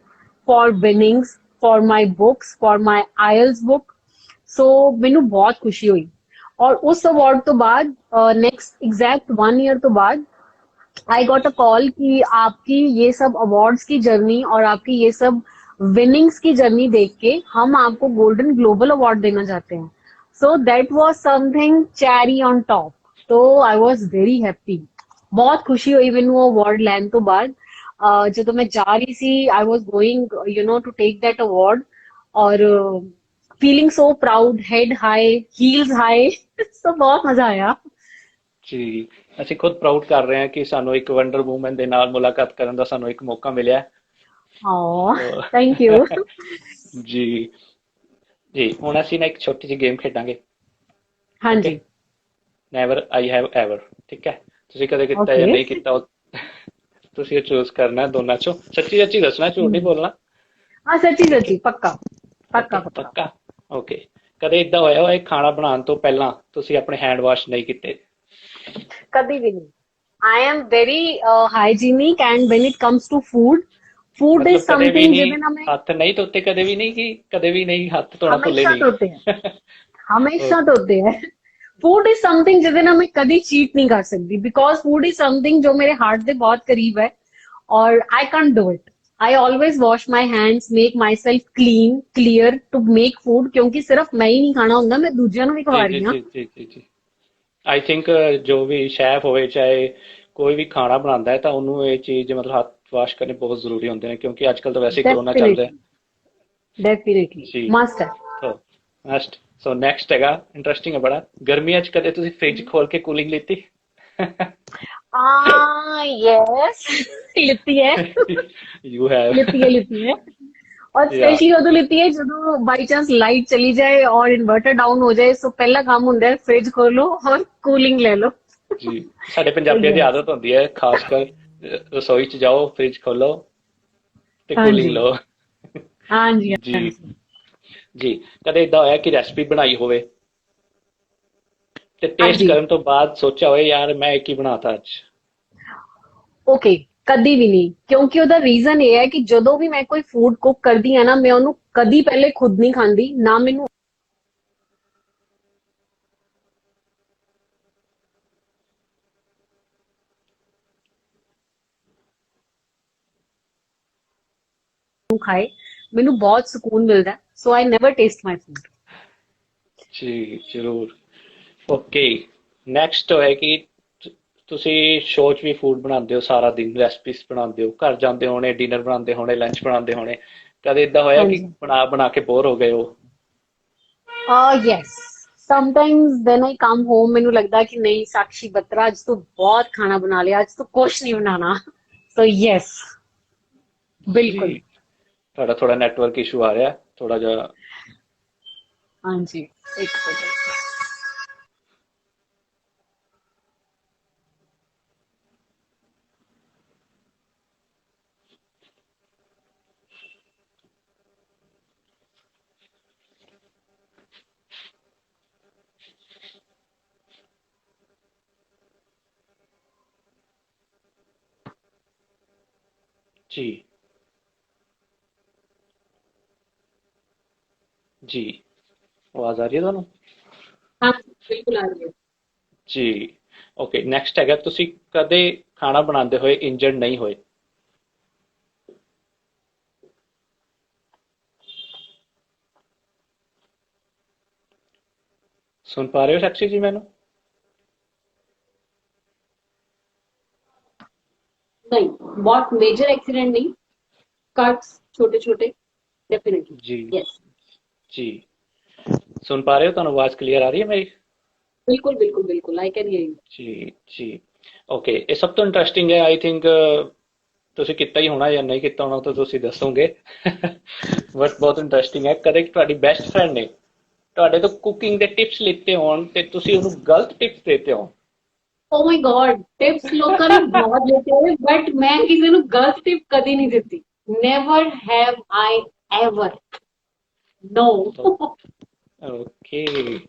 for winnings, for my books, for my IELTS book. सो मैनू बहुत खुशी हुई। और उस अवार्ड तो बाद नेक्स्ट एग्जैक्ट 1 ईयर तो बाद आई गॉट अ कॉल कि आपकी ये सब अवार्ड्स की जर्नी और आपकी ये सब विनिंग्स की जर्नी देख के हम आपको गोल्डन ग्लोबल अवार्ड देना चाहते हैं। So that was something cherry on top. तो आई वाज वेरी हैप्पी। बहुत खुशी हुई मैनू अवार्ड लैन तो बाद। जो मैं जा रही सी, I was going to take that award और feeling so proud, head high, heels high. So बहुत मजा आया। ਜੀ, ਅਸੀਂ ਖੁਦ ਪ੍ਰਾਊਡ ਕਰ ਰਹੇ ਹਾਂ ਕਿ ਸਾਨੂੰ ਇੱਕ ਵੰਡਰ ਵੂਮਨ ਦੇ ਨਾਲ ਮੁਲਾਕਾਤ ਕਰਨ ਦਾ ਸਾਨੂੰ ਇੱਕ ਮੌਕਾ ਮਿਲਿਆ। Thank you. ਜੀ ਜੀ, ਹੁਣ ਅਸੀਂ ਨਾ ਇੱਕ ਛੋਟੀ ਜਿਹੀ ਗੇਮ ਖੇਡਾਂਗੇ। हाँ ਓਕੇ, जी। Never I have ever. ਠੀਕ ਹੈ, ਤੁਸੀਂ ਕਦੇ ਕੀਤਾ ਜਾਂ ओके। ਨਹੀਂ ਕੀਤਾ, ਤੁਸੀਂ ਚੂਜ਼ करना ਦੋਨਾਂ ਚੋਂ। ਸੱਚੀ ਸੱਚੀ ਦੱਸਣਾ, ਝੂਠ नहीं बोलना। हाँ, सच्ची ठीक है, सच्ची पक्का। पक्का ਓਕੇ पक्का। ਪੱਕਾ। ਓਕੇ, ਕਦੇ ਇਦਾਂ ਹੋਇਆ ਹੋਏ ਖਾਣਾ ਬਣਾਉਣ ਤੋਂ ਪਹਿਲਾਂ ਤੁਸੀਂ ਆਪਣੇ ਹੈਂਡ ਵਾਸ਼ ਨਹੀਂ ਕੀਤੇ? कभी भी नहीं। I am very hygienic and when it comes to food, food is मतलब कदे भी समथिंग नहीं जिदे ना मैं हथ नहीं धोते? कदे भी नहीं कि कदे भी नहीं हथ धोना भुले हमेशा धोते हैं। नहीं? हमेशा ओके धोते हैं। फूड इज समथिंग जिदे ना मैं कभी चीट नहीं कर सकती, बिकॉज फूड इज समथिंग जो मेरे हार्ट के बहुत करीब है और I can't do it. I always wash my hands, make myself clean clear to make food, क्योंकि सिर्फ मैं ही नहीं खाना होंगे, मैं दूसरिਆਂ ਨੂੰ भी जी खवा जी रही हूँ। जी जी जी जी। आई थिंक जो भी शेफ होवे चाहे कोई भी खाना बनाता है तो उन्होंने ये चीज मतलब हाथ वाश करने बहुत जरूरी होते हैं, क्योंकि आजकल तो वैसे ही कोरोना चल रहा है। डेफिनेटली। डेफिनेटली जी। मस्ट है। तो नेक्स्ट, सो नेक्स्ट हैगा इंटरेस्टिंग है बड़ा। गर्मियां च कदे तुसी फ्रिज खोल के कूलिंग लीती? यस। लिती है। You have. लिती है। और या स्पेशली उदो लिती है जो बाई चांस लाइट चली जाए और इन्वर्टर डाउन हो जाए, सो पहला काम होता है फ्रिज खोलो और कूलिंग ले लो। जी, ਸਾਡੇ तो ਪੰਜਾਬੀਆਂ ਦੀ यस। ਆਦਤ ਹੁੰਦੀ ਹੈ, ਖਾਸ ਕਰ ਰਸੋਈ ਚ ਜਾਓ, ਫ੍ਰਿਜ ਖੋਲੋ ਤੇ हाँ ਕੂਲਿੰਗ जी। ਲਓ। हाँ जी। ਜੀ हाँ जी। ਜੀ, ਕਦੇ ਇਦਾਂ ਹੋਇਆ ਕਿ ਰੈਸਪੀ ਬਣਾਈ ਹੋਵੇ ਤੇ हाँ ਟੇਸਟ जी। ਕਰਨ ਤੋਂ ਬਾਅਦ ਸੋਚਿਆ ਹੋਵੇ ਯਾਰ ਮੈਂ ਇੱਕ ਹੀ ਬਣਾਤਾ ਅੱਜ? ओके। कदी भी नहीं, क्योंकि ਉਹਦਾ ਰੀਜ਼ਨ ਇਹ ਹੈ ਕਿ ਜਦੋਂ ਵੀ ਮੈਂ ਕੋਈ ਫੂਡ ਕੁਕ ਕਰਦੀ ਆ ਨਾ, ਮੈਂ ਉਹਨੂੰ ਕਦੀ ਪਹਿਲੇ ਖੁਦ ਨਹੀਂ ਖਾਂਦੀ, ਨਾ ਮੈਨੂੰ ਖਾਏ, ਮੈਨੂੰ ਬਹੁਤ ਸਕੂਨ ਮਿਲਦਾ। So I never taste my food. ਜੀ ਜ਼ਰੂਰ। ਓਕੇ, ਨੈਕਸਟ ਹੋਇਆ ਕਿ ਤੁਸੀਂ ਸ਼ੋਅ 'ਚ ਵੀ ਫੂਡ ਬਣਾਉਂਦੇ ਹੋ, ਸਾਰਾ ਦਿਨ ਰੈਸਪੀਸ ਬਣਾਉਂਦੇ ਹੋ, ਘਰ ਜਾਂਦੇ ਹੋਣੇ ਡਿਨਰ ਬਣਾਉਂਦੇ ਹੋਣੇ, ਲੰਚ ਬਣਾਉਂਦੇ ਹੋਣੇ, ਕਦੇ ਇਦਾਂ ਹੋਇਆ ਕਿ ਹਾਂਜੀ। ਬਣਾ ਬਣਾ ਕੇ ਬੋਰ ਹੋ ਗਏ ਹੋ? Yes. Sometimes when I come home ਮੈਨੂੰ ਲੱਗਦਾ ਕਿ ਨਹੀਂ ਸਾਕਸ਼ੀ ਬਤਰਾ, ਅੱਜ ਤੂੰ ਬਹੁਤ ਖਾਣਾ ਬਣਾ ਲਿਆ, ਅੱਜ ਤੂੰ ਕੁਛ ਨਹੀਂ ਬਣਾਣਾ। ਸੋ ਯਸ, ਜੀ, ਬਿਲਕੁਲ। ਤੁਹਾਡਾ ਥੋੜਾ ਨੈਟਵਰਕ ਇਸ਼ੂ ਆ ਰਿਹਾ ਥੋੜਾ ਜਿਹਾ। ਹਾਂਜੀ, ਇੱਕ ਸੈਕਿੰਡ। जी जी, ਆਵਾਜ਼ ਆ ਰਹੀ ਹੈ ਤੁਹਾਨੂੰ? ਹਾਂ ਬਿਲਕੁਲ ਆ ਰਹੀ ਹੈ। ਜੀ। ਓਕੇ, ਨੈਕਸਟ ਹੈਗਾ, ਤੁਸੀਂ ਕਦੇ ਖਾਣਾ ਬਣਾਉਂਦੇ ਹੋਏ ਇੰਜਰਡ ਨਹੀਂ ਹੋਏ। ਸੁਣ ਪਾ ਰਹੇ ਹੋ ਸਾਕਸ਼ੀ ਜੀ ਮੈਨੂੰ? नहीं, बहुत मेजर एक्सीडेंट नहीं, कट्स छोटे छोटे, डेफिनेटली जी यस। जी। सुन पा रहे हो? ਤੁਹਾਨੂੰ ਆਵਾਜ਼ ਕਲੀਅਰ ਆ ਰਹੀ ਹੈ ਮੇਰੀ? बिल्कुल बिल्कुल बिल्कुल, आई कैन हियर यू। ਜੀ ਜੀ। ਓਕੇ, ਇਹ ਸਭ ਤੋਂ ਇੰਟਰਸਟਿੰਗ ਹੈ ਆਈ ਥਿੰਕ। ਤੁਸੀਂ ਕੀਤਾ ਹੀ ਹੋਣਾ ਜਾਂ ਨਹੀਂ ਕੀਤਾ ਹੋਣਾ ਤਾਂ ਤੁਸੀਂ ਦੱਸੋਗੇ। ਬਟ ਬਹੁਤ ਇੰਟਰਸਟਿੰਗ ਹੈ। ਕਦੇ ਤੁਹਾਡੀ ਬੈਸਟ ਫਰੈਂਡ ਨੇ ਤੁਹਾਡੇ ਤੋਂ ਕੁਕਿੰਗ ਦੇ ਟਿਪਸ ਲਿੱਤੇ ਹੋਣ ਤੇ ਤੁਸੀਂ ਉਹਨੂੰ ਗਲਤ ਟਿਪਸ ਦਿੱਤੇ ਹੋ? ओ माय गॉड, टिप्स लोਕਾਂ ਨੇ ਬਹੁਤ ਦਿੱਤੇ ਹੋਏ, ਬਟ ਮੈਂ ਕਿਸੇ ਨੂੰ ਗਲਤ ਟਿਪ ਕਦੀ ਨਹੀਂ ਦਿੱਤੀ। Never have I ever, no. Okay,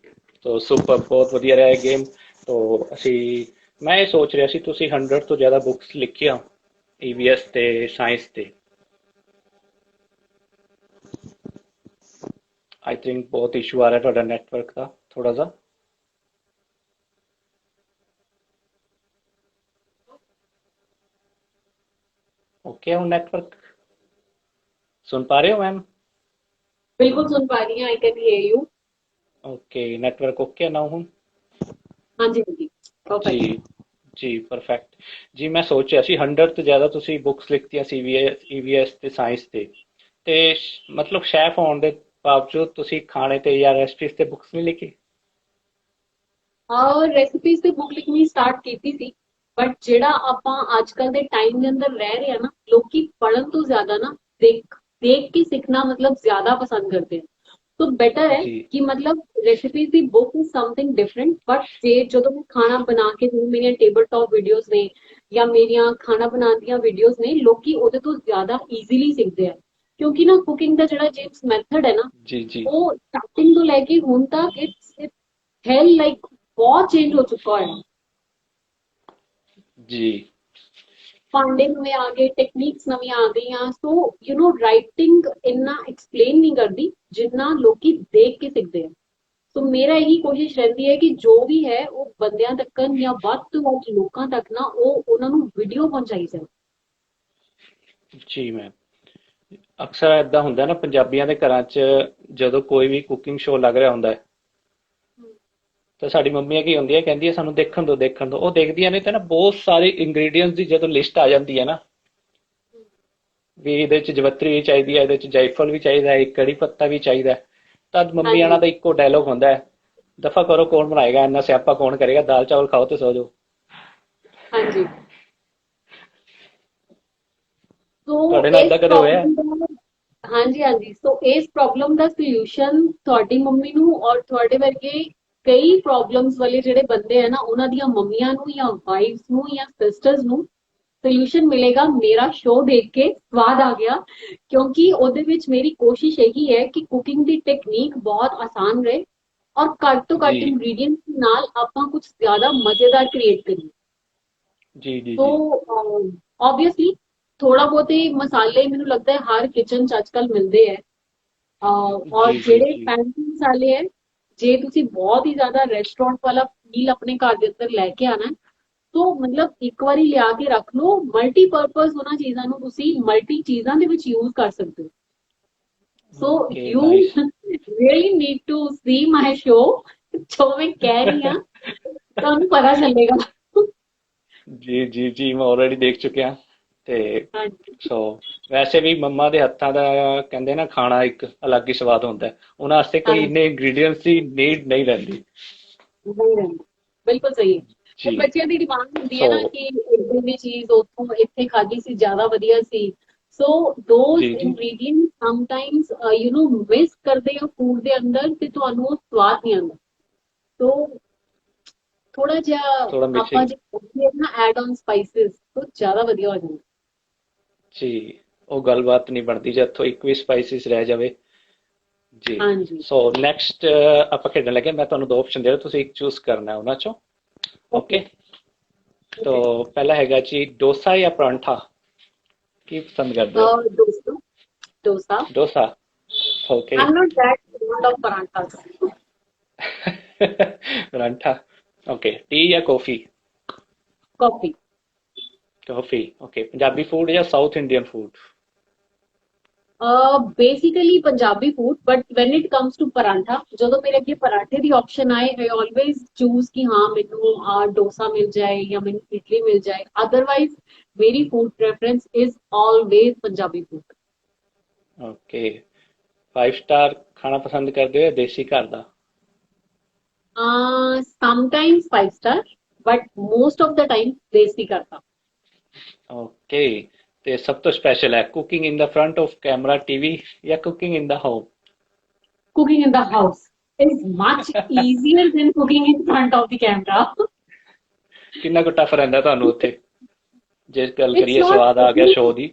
ਤੋ ਸੁਪਰ, ਬਹੁਤ ਵਧੀਆ ਰਿਹਾ ਇਹ ਗੇਮ। ਤੋ ਮੈਂ ਇਹ ਸੋਚ ਰਿਹਾ ਸੀ ਤੁਸੀਂ 100 ਤੋਂ ਜ਼ਿਆਦਾ ਬੁੱਕਸ ਲਿਖੀਆਂ ਈਵੀਐਸ ਤੇ ਸਾਇੰਸ ਤੇ। ਆਈ ਥਿੰਕ ਬਹੁਤ ਇਸ਼ੂ ਆ ਰਿਹਾ ਤੁਹਾਡਾ ਨੈਟਵਰਕ ਦਾ ਥੋੜਾ ਜਿਹਾ। ओके, हूँ नेटवर्क सुन पा रहे हो मैम? बिल्कुल सुन पा रही हूँ, I can hear you. Okay, network okay ना हूँ? हाँ जी हाँ जी, जी परफेक्ट। जी परफेक्ट। जी मैं सोच रहा सी 100 ਤੋਂ ਜ਼ਿਆਦਾ ਤੁਸੀਂ ਬੁੱਕਸ ਲਿਖਤੀਆਂ ਸੀਵੀਐਸ ਈਵੀਐਸ ਤੇ ਸਾਇੰਸ ਤੇ ਮਤਲਬ ਸ਼ੈਫ ਹੋਣ ਦੇ ਬਾਵਜੂਦ ਤੁਸੀਂ ਖਾਣੇ ਤੇ ਜਾਂ ਰੈਸਪੀਜ਼ ਤੇ ਬੁੱਕਸ ਨਹੀਂ ਲਿਖੀ? और रेसिपीज ਤੇ ਬੁੱਕ ਲਿਖਣੀ ਸਟਾਰਟ ਕੀਤੀ ਸੀ, ਬਟ ਜਿਹੜਾ ਆਪਾਂ ਅੱਜ ਕੱਲ ਦੇ ਟਾਈਮ ਦੇ ਅੰਦਰ ਰਹਿ ਰਹੇ ਆ ਨਾ, ਲੋਕੀ ਪੜਨ ਤੋਂ ਜ਼ਿਆਦਾ ਨਾ ਦੇਖ ਦੇਖ ਕੇ ਸਿੱਖਣਾ ਮਤਲਬ ਜ਼ਿਆਦਾ ਪਸੰਦ ਕਰਦੇ ਆ। तो बेटर है जी कि मतलब recipes the book is something different, but ਜੇ ਜਦੋਂ ਮੈਂ ਖਾਣਾ ਬਣਾ ਕੇ ਜਿਵੇਂ ਮੇਰੀਆਂ ਟੇਬਲ ਟਾਪ ਵੀਡੀਓਜ਼ ਨੇ ਜਾਂ ਮੇਰੀਆਂ ਖਾਣਾ ਬਣਾਉਣ ਦੀਆਂ ਵੀਡੀਓਜ਼ ਨੇ, ਲੋਕੀ ਉਹਦੇ ਤੋਂ ਜ਼ਿਆਦਾ ਈਜ਼ੀਲੀ ਸਿੱਖਦੇ ਆ। ਕਿਉਂਕਿ ਨਾ ਕੁਕਿੰਗ ਦਾ ਜਿਹੜਾ ਜੇਮਸ ਮੈਥਡ ਹੈ ਨਾ, जी जी ਉਹ ਸਟਾਰਟਿੰਗ ਤੋਂ ਲੈ ਕੇ ਹੁਣ ਤੱਕ ਇਟਸ ਹੈਲ ਲਾਈਕ ਬਹੁਤ ਚੇਂਜ ਹੋ ਚੁੱਕਾ ਹੈ। जी ਭਾਂਡੇ ਨਵੇਂ ਆ ਗਏ, ਟੈਕਨੀਕਸ ਨਵੀਆਂ ਆ ਗਈਆਂ। ਸੋ ਯੂ نو ਰਾਈਟਿੰਗ ਇੰਨਾ ਐਕਸਪਲੇਨ ਨਹੀਂ ਕਰਦੀ ਜਿੰਨਾ ਲੋਕੀ ਦੇਖ ਕੇ ਸਿੱਖਦੇ ਆ। ਸੋ ਮੇਰਾ ਇਹੀ ਕੋਸ਼ਿਸ਼ ਰਹਿੰਦੀ ਹੈ ਕਿ ਜੋ ਵੀ ਹੈ ਉਹ ਬੰਦਿਆਂ ਤੱਕ ਜਾਂ ਵੱਧ ਤੋਂ ਵੱਧ ਲੋਕਾਂ ਤੱਕ ਨਾ ਉਹ ਉਹਨਾਂ ਨੂੰ ਵੀਡੀਓ ਪਹੁੰਚਾਈ ਜਾਵੇ। ਜੀ ਮੈਮ, ਅਕਸਰ ਏਦਾਂ ਹੁੰਦਾ ਨਾ ਪੰਜਾਬੀਆਂ ਦੇ ਘਰਾਂ 'ਚ ਜਦੋਂ ਕੋਈ ਵੀ ਕੁਕਿੰਗ ਸ਼ੋਅ ਲੱਗ ਰਿਹਾ ਹੁੰਦਾ ਹੈ ਤਾਂ ਸਾਡੀ ਮੰਮੀਆਂ ਕੀ ਹੁੰਦੀਆਂ ਕਹਿੰਦੀਆਂ ਸਾਨੂੰ ਦੇਖਣ ਦਿਓ ਦੇਖਣ ਦਿਓ। ਉਹ ਦੇਖਦੀਆਂ ਨੇ ਤੇ ਨਾ ਬਹੁਤ ਸਾਰੇ ਇੰਗਰੀਡੀਐਂਟਸ ਦੀ ਜਦੋਂ ਲਿਸਟ ਆ ਜਾਂਦੀ ਹੈ ਨਾ ਵੀ ਇਹਦੇ 'ਚ ਜਵੱਤਰੀ ਵੀ ਚਾਹੀਦੀ ਹੈ, ਇਹਦੇ 'ਚ ਜਾਇਫਲ ਵੀ ਚਾਹੀਦਾ ਹੈ, ਕੜੀ ਪੱਤਾ ਵੀ ਚਾਹੀਦਾ ਹੈ, ਤਦ ਮੰਮੀਆਂ ਹਾਂਜੀ ਨਾਲ ਦਾ ਇੱਕੋ ਡਾਇਲੋਗ ਹੁੰਦਾ ਹੈ, ਦਫਾ ਕਰੋ ਕੌਣ ਬਣਾਏਗਾ ਇੰਨਾ ਸਿਆਪਾ, ਕੌਣ ਕਰੇਗਾ, ਦਾਲ ਚਾਵਲ ਖਾਓ ਤੇ ਸੋ ਜਾਓ। ਹਾਂਜੀ। ਸੋ ਤੁਹਾਡੇ ਨਾਲ ਇਸ ਏਦਾਂ ਕਦੇ ਹੋਇਆ? ਪ੍ਰੋਬਲਮ ਦਾ ਹਾਂਜੀ ਹਾਂਜੀ, ਸੋ ਇਸ ਪ੍ਰੋਬਲਮ ਦਾ ਸੋਲੂਸ਼ਨ ਤੁਹਾਡੀ ਮੰਮੀ ਨੂੰ ਔਰ ਤੁਹਾਡੇ ਵਰਗੇ ਕਈ ਪ੍ਰੋਬਲਮਸ ਵਾਲੇ ਜਿਹੜੇ ਬੰਦੇ ਆ ਨਾ ਉਹਨਾਂ ਦੀਆਂ ਮੰਮੀਆਂ ਨੂੰ ਜਾਂ ਵਾਈਫਸ ਨੂੰ ਜਾਂ ਸਿਸਟਰਸ ਨੂੰ ਸੋਲੂਸ਼ਨ ਮਿਲੇਗਾ ਮੇਰਾ ਸ਼ੋਅ ਦੇਖ ਕੇ। ਸਵਾਦ ਆ ਗਿਆ, ਕਿਉਂਕਿ ਉਹਦੇ ਵਿੱਚ ਮੇਰੀ ਕੋਸ਼ਿਸ਼ ਇਹੀ ਹੈ ਕਿ ਕੁਕਿੰਗ ਦੀ ਟੈਕਨੀਕ ਬਹੁਤ ਆਸਾਨ ਰਹੇ ਔਰ ਘੱਟ ਤੋਂ ਜੀ ਘੱਟ ਇੰਗਰੀਡੀਐਂਟਸ ਨਾਲ ਆਪਾਂ ਕੁਝ ਜ਼ਿਆਦਾ ਮਜ਼ੇਦਾਰ ਕ੍ਰੀਏਟ ਕਰੀਏ। ਜੀ ਜੀ तो ਜੀ ऑब्वियसली थोड़ा बहुत ही मसाले ਮੈਨੂੰ ਲੱਗਦਾ ਹੈ ਹਰ ਕਿਚਨ ਚ ਅੱਜਕੱਲ ਮਿਲਦੇ ਹੈ। ਔਰ ਜੀ ਜੀ ਜਿਹੜੇ ਜੀ ਫੈਂਸੀ ਮਸਾਲੇ ਹੈ, ਜੇ ਤੁਸੀਂ ਬਹੁਤ ਹੀ ਜ਼ਿਆਦਾ ਰੈਸਟੋਰੈਂਟ ਵਾਲਾ ਫੀਲ ਆਪਣੇ ਘਰ ਦੇ ਅੰਦਰ ਲੈ ਕੇ ਆਣਾ तो मतलब ਇੱਕ ਵਾਰੀ ਲਿਆ ਕੇ ਰੱਖ ਲਓ। ਮਲਟੀਪਰਪਸ ਉਹਨਾਂ ਚੀਜ਼ਾਂ ਨੂੰ ਤੁਸੀਂ ਮਲਟੀ ਚੀਜ਼ਾਂ ਦੇ ਵਿੱਚ ਯੂਜ਼ ਕਰ ਸਕਦੇ ਹੋ। So okay you nice. Really need to see my show. ਜੋ ਮੈਂ ਕਹਿ ਰਹੀ ਹਾਂ ਤੁਹਾਨੂੰ ਪਤਾ ਚੱਲੇਗਾ। ਜੀ ਜੀ ਜੀ ਮੈਂ ਆਲਰੇਡੀ ਦੇਖ ਚੁੱਕਿਆ ਤੇ ਹਾਂਜੀ, ਸੋ ਵੈਸੇ ਵੀ ਮੰਮਾ ਦੇ ਹੱਥਾਂ ਦਾ ਕਹਿੰਦੇ ਨਾ ਖਾਣਾ ਇੱਕ ਅਲੱਗ ਹੀ ਸਵਾਦ ਹੁੰਦਾ ਹੈ। ਉਹਨਾਂ ਵਾਸਤੇ ਕੋਈ ਹਾਂਜੀ, ਇੰਨੇ ਇੰਗਰੀਡੀਐਂਟਸ ਦੀ ਨੀਡ ਨਹੀਂ ਰਹਿੰਦੀ। ਨਹੀਂ ਰਹਿੰਦਾ, ਬਿਲਕੁਲ ਸਹੀ ਹੈ। ਜੀ ਉਹ ਬੱਚਿਆਂ ਦੀ ਡਿਮਾਂਡ ਹੁੰਦੀ ਹੈ ਸੋ ਨਾ ਕਿ ਇੱਦਾਂ ਦੀ ਚੀਜ਼ ਉੱਥੋਂ ਇੱਥੇ ਖਾਧੀ ਸੀ ਜ਼ਿਆਦਾ ਵਧੀਆ ਸੀ। ਸੋ ਦੋਜ਼ ਜੀ ਜੀ ingredient sometimes you know miss ਕਰਦੇ ਹੋ ਫੂਡ ਦੇ ਅੰਦਰ ਤੇ ਤੁਹਾਨੂੰ ਉਹ ਸਵਾਦ ਨਹੀਂ ਆਉਂਦਾ। ਸੋ ਥੋੜਾ ਜਿਹਾ ਥੋੜਾ ਆਪਾਂ ਮਿਸਿੰਗ। ਜੇ ਕਰੀਏ ਨਾ ਐਡ ਔਨ ਸਪਾਈਸਿਸ ਤਾਂ ਜ਼ਿਆਦਾ ਵਧੀਆ ਹੋ ਜਾਂਦਾ। ਜੀ ਉਹ ਗੱਲਬਾਤ ਨਹੀਂ ਬਣਦੀ ਜੇ ਇੱਥੋਂ ਇੱਕ ਵੀ ਸਪਾਈਸਿਸ ਰਹਿ ਜਾਵੇ। ਜੀ ਹਾਂਜੀ, ਸੋ ਨੈਕਸਟ ਆਪਾਂ ਖੇਡਣ ਲੱਗੇ। ਮੈਂ ਤੁਹਾਨੂੰ ਦੋ ਆਪਸ਼ਨ ਦੇ ਰਿਹਾ, ਤੁਸੀਂ ਇੱਕ ਚੂਜ਼ ਕਰਨਾ ਉਹਨਾਂ ਚੋਂ। ਓਕੇ ਓਕੇ, ਤੋ ਓਕੇ। ਪਹਿਲਾ ਹੈਗਾ ਜੀ ਡੋਸਾ ਜਾਂ ਪਰਾਂਠਾ, ਕੀ ਪਸੰਦ ਕਰਦੇ ਹੋ? Dosa dosa. Dosa. Okay. I'm not that fond of parathas. Paratha. Okay, tea या coffee? Coffee. Coffee okay Punjabi food ਜਾਂ South Indian food basically Punjabi food but when it comes to paratha ਜਦੋਂ ਮੇਰੇ ਅੱਗੇ ਪਰਾਂਠੇ ਦੀ ਆਪਸ਼ਨ ਆਏ ਆਈ ਆਲਵੇਜ਼ ਚੂਜ਼ ਕਿ ਹਾਂ ਮੈਨੂੰ ਡੋਸਾ ਮਿਲ ਜਾਏ ਜਾਂ ਮੈਨੂੰ ਇਡਲੀ ਮਿਲ ਜਾਏ ਅਦਰਵਾਈਜ਼ ਮੇਰੀ food preference is always Punjabi food okay 5 star ਖਾਣਾ ਪਸੰਦ ਕਰਦੇ ਹੋ ਜਾਂ ਦੇਸੀ ਘਰ ਦਾ sometimes 5 star but most of the time ਦੇਸੀ ਕਰਤਾ ਓਕੇ ਤੇ ਸਭ ਤੋਂ ਸਪੈਸ਼ਲ ਹੈ cooking in the front of camera TV ਜਾਂ cooking in the home cooking in the house is much easier than cooking in front of the camera. ਕਿੰਨਾ ਕੁ tough ਰਹਿੰਦਾ ਤੁਹਾਨੂੰ ਉੱਥੇ ਜੇ ਗੱਲ It's ਕਰੀਏ not ਸਵਾਦ ਆ ਗਿਆ ਸ਼ੋਅ ਦੀ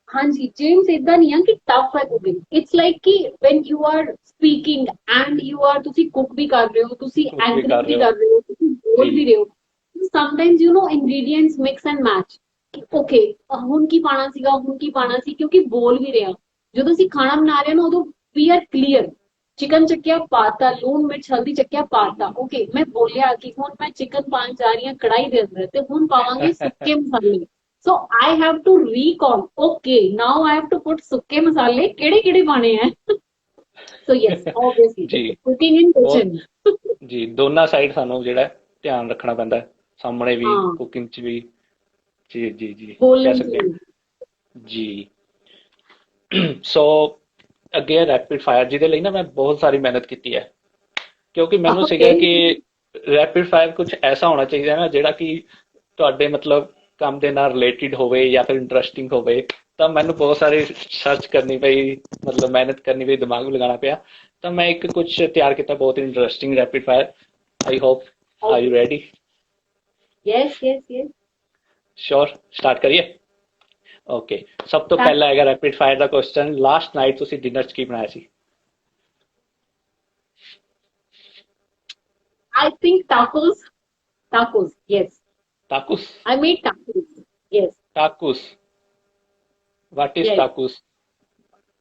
ਹਾਂਜੀ ਜੇਮਸ ਇਦਾਂ ਨਹੀਂ ਆ ਕਿ ਟਫ ਹੈ ਕੁਕਿੰਗ ਇਟਸ ਲਾਈਕ ਕਿ when you are speaking and you are ਤੁਸੀਂ ਕੁਕ ਵੀ ਕਰ ਰਹੇ ਹੋ ਤੁਸੀਂ ਕੁਕ ਵੀ ਐਂਕਰਿੰਗ ਕਰ ਵੀ ਰਹੇ ਹੋ ਕਰ ਰਹੇ ਹੋ ਤੁਸੀਂ ਬੋਲ ਜੀ ਵੀ ਰਹੇ ਹੋ sometimes you know ingredients mix and match ਕਿ ਓਕੇ ਹੁਣ ਕੀ ਪਾਣਾ ਸੀਗਾ ਹੁਣ ਕੀ ਪਾਣਾ ਸੀ ਕਿਉਂਕਿ ਬੋਲ ਵੀ ਰਿਹਾ ਜਦੋਂ ਅਸੀਂ ਖਾਣਾ ਬਣਾ ਰਹੇ ਹਾਂ ਨਾ ਉਦੋਂ ਵੀ ਆਰ ਕਲੀਅਰ चिकन चक्किया पाता लून मिर्च हल्दी चक्किया पाता ओके मैं बोलिया कि हुन मैं चिकन पान जा रही हूं कढ़ाई दे अंदर ते हुन पावांगे सुक्के मसाले so I have to recall okay now I have to put सुक्के मसाले केड़े केड़े पाने हैं सो यस ऑब्वियसली ਜੀ कुकिंग इन ਬਹੁਤ किचन ਜੀ ਦੋਨਾਂ ਸਾਈਡ ਸਾਨੂੰ ਜਿਹੜਾ ਹੈ ਧਿਆਨ ਰੱਖਣਾ ਪੈਂਦਾ ਹੈ ਸਾਹਮਣੇ ਵੀ हाँ ਕੁਕਿੰਗ 'ਚ ਵੀ ਜੀ ਜੀ ਜੀ ਕਹਿ बोलने ਸਕਦੇ की ਹਾਂ ਜੀ ਸੋ ਅੱਗੇ ਰੈਪਿਡ ਫਾਇਰ ਜਿਹਦੇ ਲਈ ਨਾ ਮੈਂ ਬਹੁਤ ਸਾਰੀ ਮਿਹਨਤ ਕੀਤੀ ਹੈ ਕਿਉਂਕਿ ਮੈਨੂੰ ਸੀਗਾ ओके ਕਿ ਰੈਪਿਡ ਫਾਇਰ ਕੁਝ ਐਸਾ ਹੋਣਾ ਚਾਹੀਦਾ ਨਾ ਜਿਹੜਾ ਕਿ ਤੁਹਾਡੇ ਮਤਲਬ ਕੰਮ ਦੇ ਨਾਲ ਰਿਲੇਟਿਡ ਹੋਵੇ ਜਾਂ ਫਿਰ ਇੰਟਰਸਟਿੰਗ ਹੋਵੇ ਤਾਂ ਮੈਨੂੰ ਬਹੁਤ ਸਾਰੀ ਸਰਚ ਕਰਨੀ ਪਈ ਮਤਲਬ ਮਿਹਨਤ ਕਰਨੀ ਪਈ ਦਿਮਾਗ ਵੀ ਲਗਾਉਣਾ ਪਿਆ ਤਾਂ ਮੈਂ ਇੱਕ ਕੁਝ ਤਿਆਰ ਕੀਤਾ ਬਹੁਤ interesting rapid fire I hope are you ready yes yes yes sure start करिए ओके सब तो पहला हैगा रैपिड फायर ਦਾ ਕੁਐਸਚਨ ਲਾਸਟ ਨਾਈਟ ਤੁਸੀਂ ਡਿਨਰ 'ਚ ਕੀ ਬਣਾਇਆ ਸੀ I think tacos tacos yes tacos I made tacos yes tacos what is yes tacos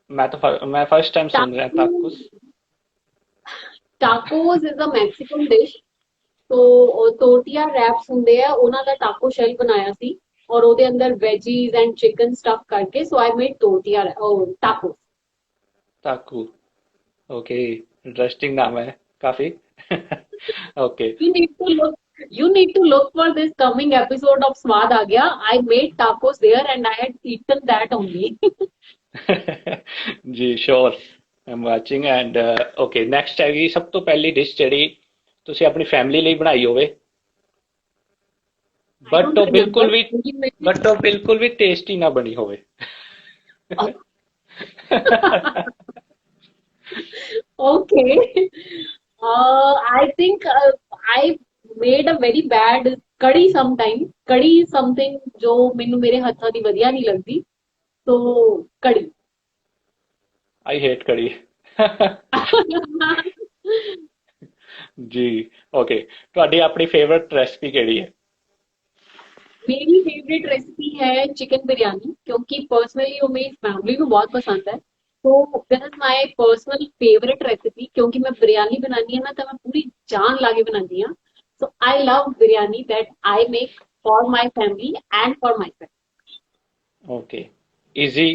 मैं फर्स्ट टाइम सुन रहा tacos टाकुस tacos is a Mexican dish तो ਟੋਰਟੀਆ ਰੈਪਸ ਹੁੰਦੇ ਆ ਉਹਨਾਂ ਦਾ ਟਾਕੋ ਸ਼ੈਲ ਬਣਾਇਆ ਸੀ ਔਰ ਉਹਦੇ ਅੰਦਰ ਵੈਜੀਜ਼ ਐਂਡ ਚਿਕਨ ਸਟਫ ਕਰਕੇ ਸੋ ਆਈ ਮੇਡ ਟੋਰਟੀਆ ਟਾਕੋ टाकू ओके इंटरेस्टिंग नाम है काफी okay you need to look you need to look for this coming episode of स्वाद आ गया I made tacos there and I had eaten that only जी sure I am watching and okay next हैगी सब तो पहली dish ਜਿਹੜੀ ਤੁਸੀਂ ਆਪਣੀ ਫੈਮਿਲੀ ਲਈ ਬਣਾਈ ਹੋਵੇ I ਬਟ don't ਉਹ remember ਬਿਲਕੁਲ ਵੀ ਟੇਸਟੀ ਨਾ ਬਣੀ ਹੋਵੇ okay I think I made a very bad ਕੜੀ sometime ਕੜੀ something ਜੋ ਮੈਨੂੰ ਮੇਰੇ ਹੱਥਾਂ ਦੀ ਵਧੀਆ ਨਹੀਂ ਲੱਗਦੀ तो कड़ी आई हेट कड़ी ਜੀ ਓਕੇ ਤੁਹਾਡੀ ਆਪਣੀ ਫੇਵਰਿਟ ਰੈਸਪੀ ਕਿਹੜੀ ਹੈ मेरी फेवरेट रेसिपी है चिकन बिरयानी क्योंकि पर्सनली वो मेरी फैमिली को बहुत पसंद है तो this is my personal favourite recipe क्योंकि मैं बिरयानी बनानी है ना तो मैं पूरी जान लाके बनानी है so I love biryani that I make for my family and for my friends okay easy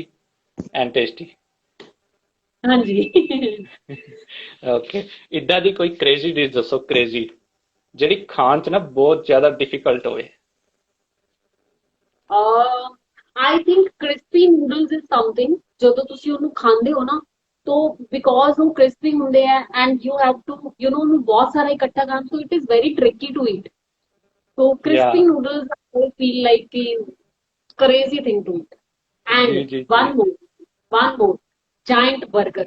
and tasty हाँ जी ਓਕੇ ਇਦਾਂ ਦੀ ਕੋਈ ਕ੍ਰੇਜ਼ੀ ਡਿਸ਼ ਦੱਸੋ ਕ੍ਰੇਜ਼ੀ ਜਿਹੜੀ ਖਾਣ 'ਚ ਨਾ ਬਹੁਤ ਜ਼ਿਆਦਾ ਡਿਫਿਕਲਟ ਹੋਵੇ I think crispy noodles is something ਜਦੋਂ ਤੁਸੀਂ ਉਹਨੂੰ ਖਾਂਦੇ ਹੋ ਨਾ तो बिकॉज वो क्रिस्पी ਹੁੰਦੇ ਆ and you have to you know ਉਹਨੂੰ ਬਹੁਤ ਸਾਰਾ ਇਕੱਠਾ ਕਰਨ तो it is very tricky to eat तो या crispy noodles I feel like a crazy thing to eat जी and जी जी one more giant burger